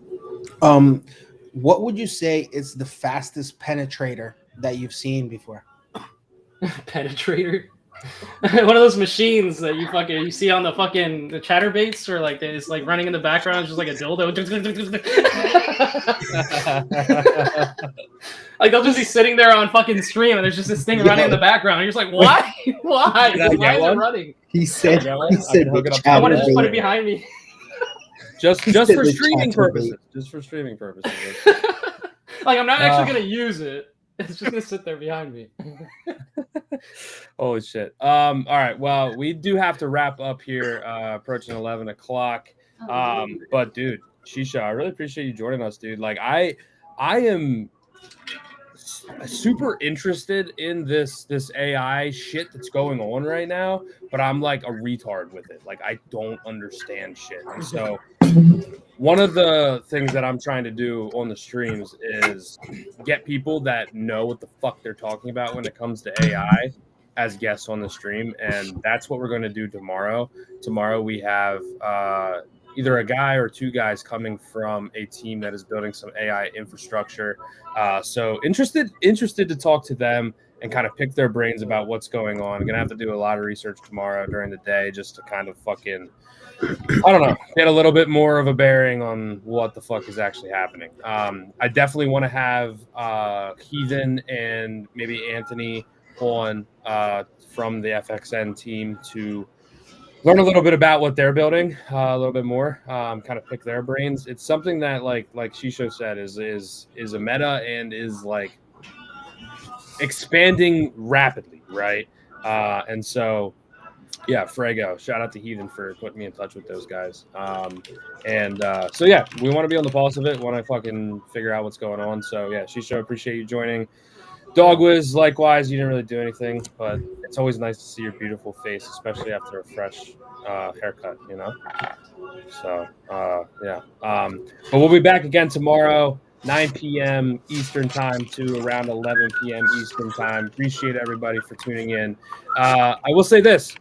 what would you say is the fastest penetrator that you've seen before? Penetrator? One of those machines that you see on the chatterbaits, or like it's like running in the background, it's just like a dildo. Like they'll just be sitting there on fucking stream, and there's just this thing running in the background. And you're just like, why? Why? Why is it running? He said, I want to just put it behind me. Just for streaming purposes. Just for streaming purposes. Like I'm not actually gonna use it. It's just gonna sit there behind me. Holy shit. All right. Well, we do have to wrap up here, approaching 11 o'clock. But dude, Shisha, I really appreciate you joining us, dude. Like I am super interested in this AI shit that's going on right now, but I'm like a retard with it. Like I don't understand shit. And so one of the things that I'm trying to do on the streams is get people that know what the fuck they're talking about when it comes to AI as guests on the stream. And that's what we're going to do tomorrow. Tomorrow we have either a guy or 2 guys coming from a team that is building some AI infrastructure. So interested to talk to them and kind of pick their brains about what's going on. I'm going to have to do a lot of research tomorrow during the day just to kind of fucking, I don't know, get a little bit more of a bearing on what the fuck is actually happening. I definitely want to have Heathen and maybe Anthony on from the FXN team to learn a little bit about what they're building, a little bit more, kind of pick their brains. It's something that, like Shisho said, is a meta and is like expanding rapidly, right? And so, yeah, Frago, shout out to Heathen for putting me in touch with those guys. So yeah, we want to be on the pulse of it, want to fucking figure out what's going on. So yeah, Shisho, appreciate you joining. Dogwiz, likewise, you didn't really do anything, but it's always nice to see your beautiful face, especially after a fresh haircut, you know? So, yeah. But we'll be back again tomorrow, 9 p.m. Eastern time to around 11 p.m. Eastern time. Appreciate everybody for tuning in. I will say this.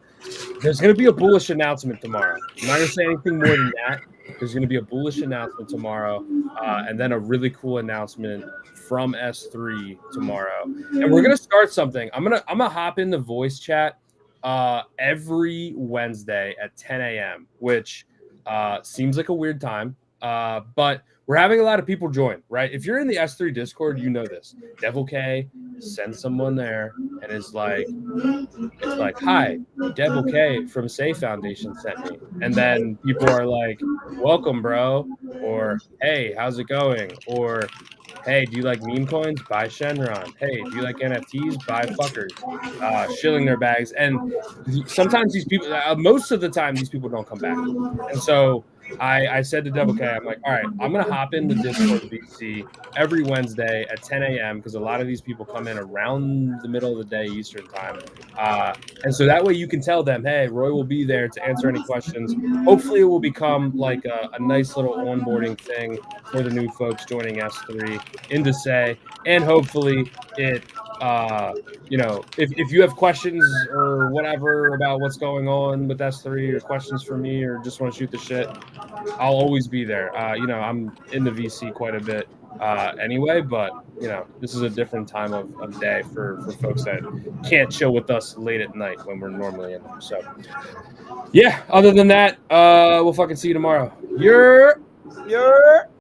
There's going to be a bullish announcement tomorrow. I'm not going to say anything more than that. There's going to be a bullish announcement tomorrow, and then a really cool announcement from S3 tomorrow. And we're going to start something. I'm gonna hop in the voice chat every Wednesday at 10 a.m., which seems like a weird time, but we're having a lot of people join, right? If you're in the S3 Discord, you know this. Devil K sends someone there and is like, hi, Devil K from Say Foundation sent me. And then people are like, welcome, bro. Or, hey, how's it going? Or, hey, do you like meme coins? Buy Shenron. Hey, do you like NFTs? Buy fuckers. Shilling their bags. And sometimes these people, most of the time, these people don't come back. And so I said to Devil K, I'm like, all right, I'm going to hop in the Discord VC every Wednesday at 10 a.m. because a lot of these people come in around the middle of the day Eastern time. And so that way you can tell them, hey, Roy will be there to answer any questions. Hopefully it will become like a nice little onboarding thing for the new folks joining S3 into Say. And hopefully it You know, if you have questions or whatever about what's going on with S3 or questions for me or just want to shoot the shit, I'll always be there. You know, I'm in the VC quite a bit anyway, but you know, this is a different time of day for folks that can't chill with us late at night when we're normally in them. So yeah, other than that, we'll fucking see you tomorrow. You're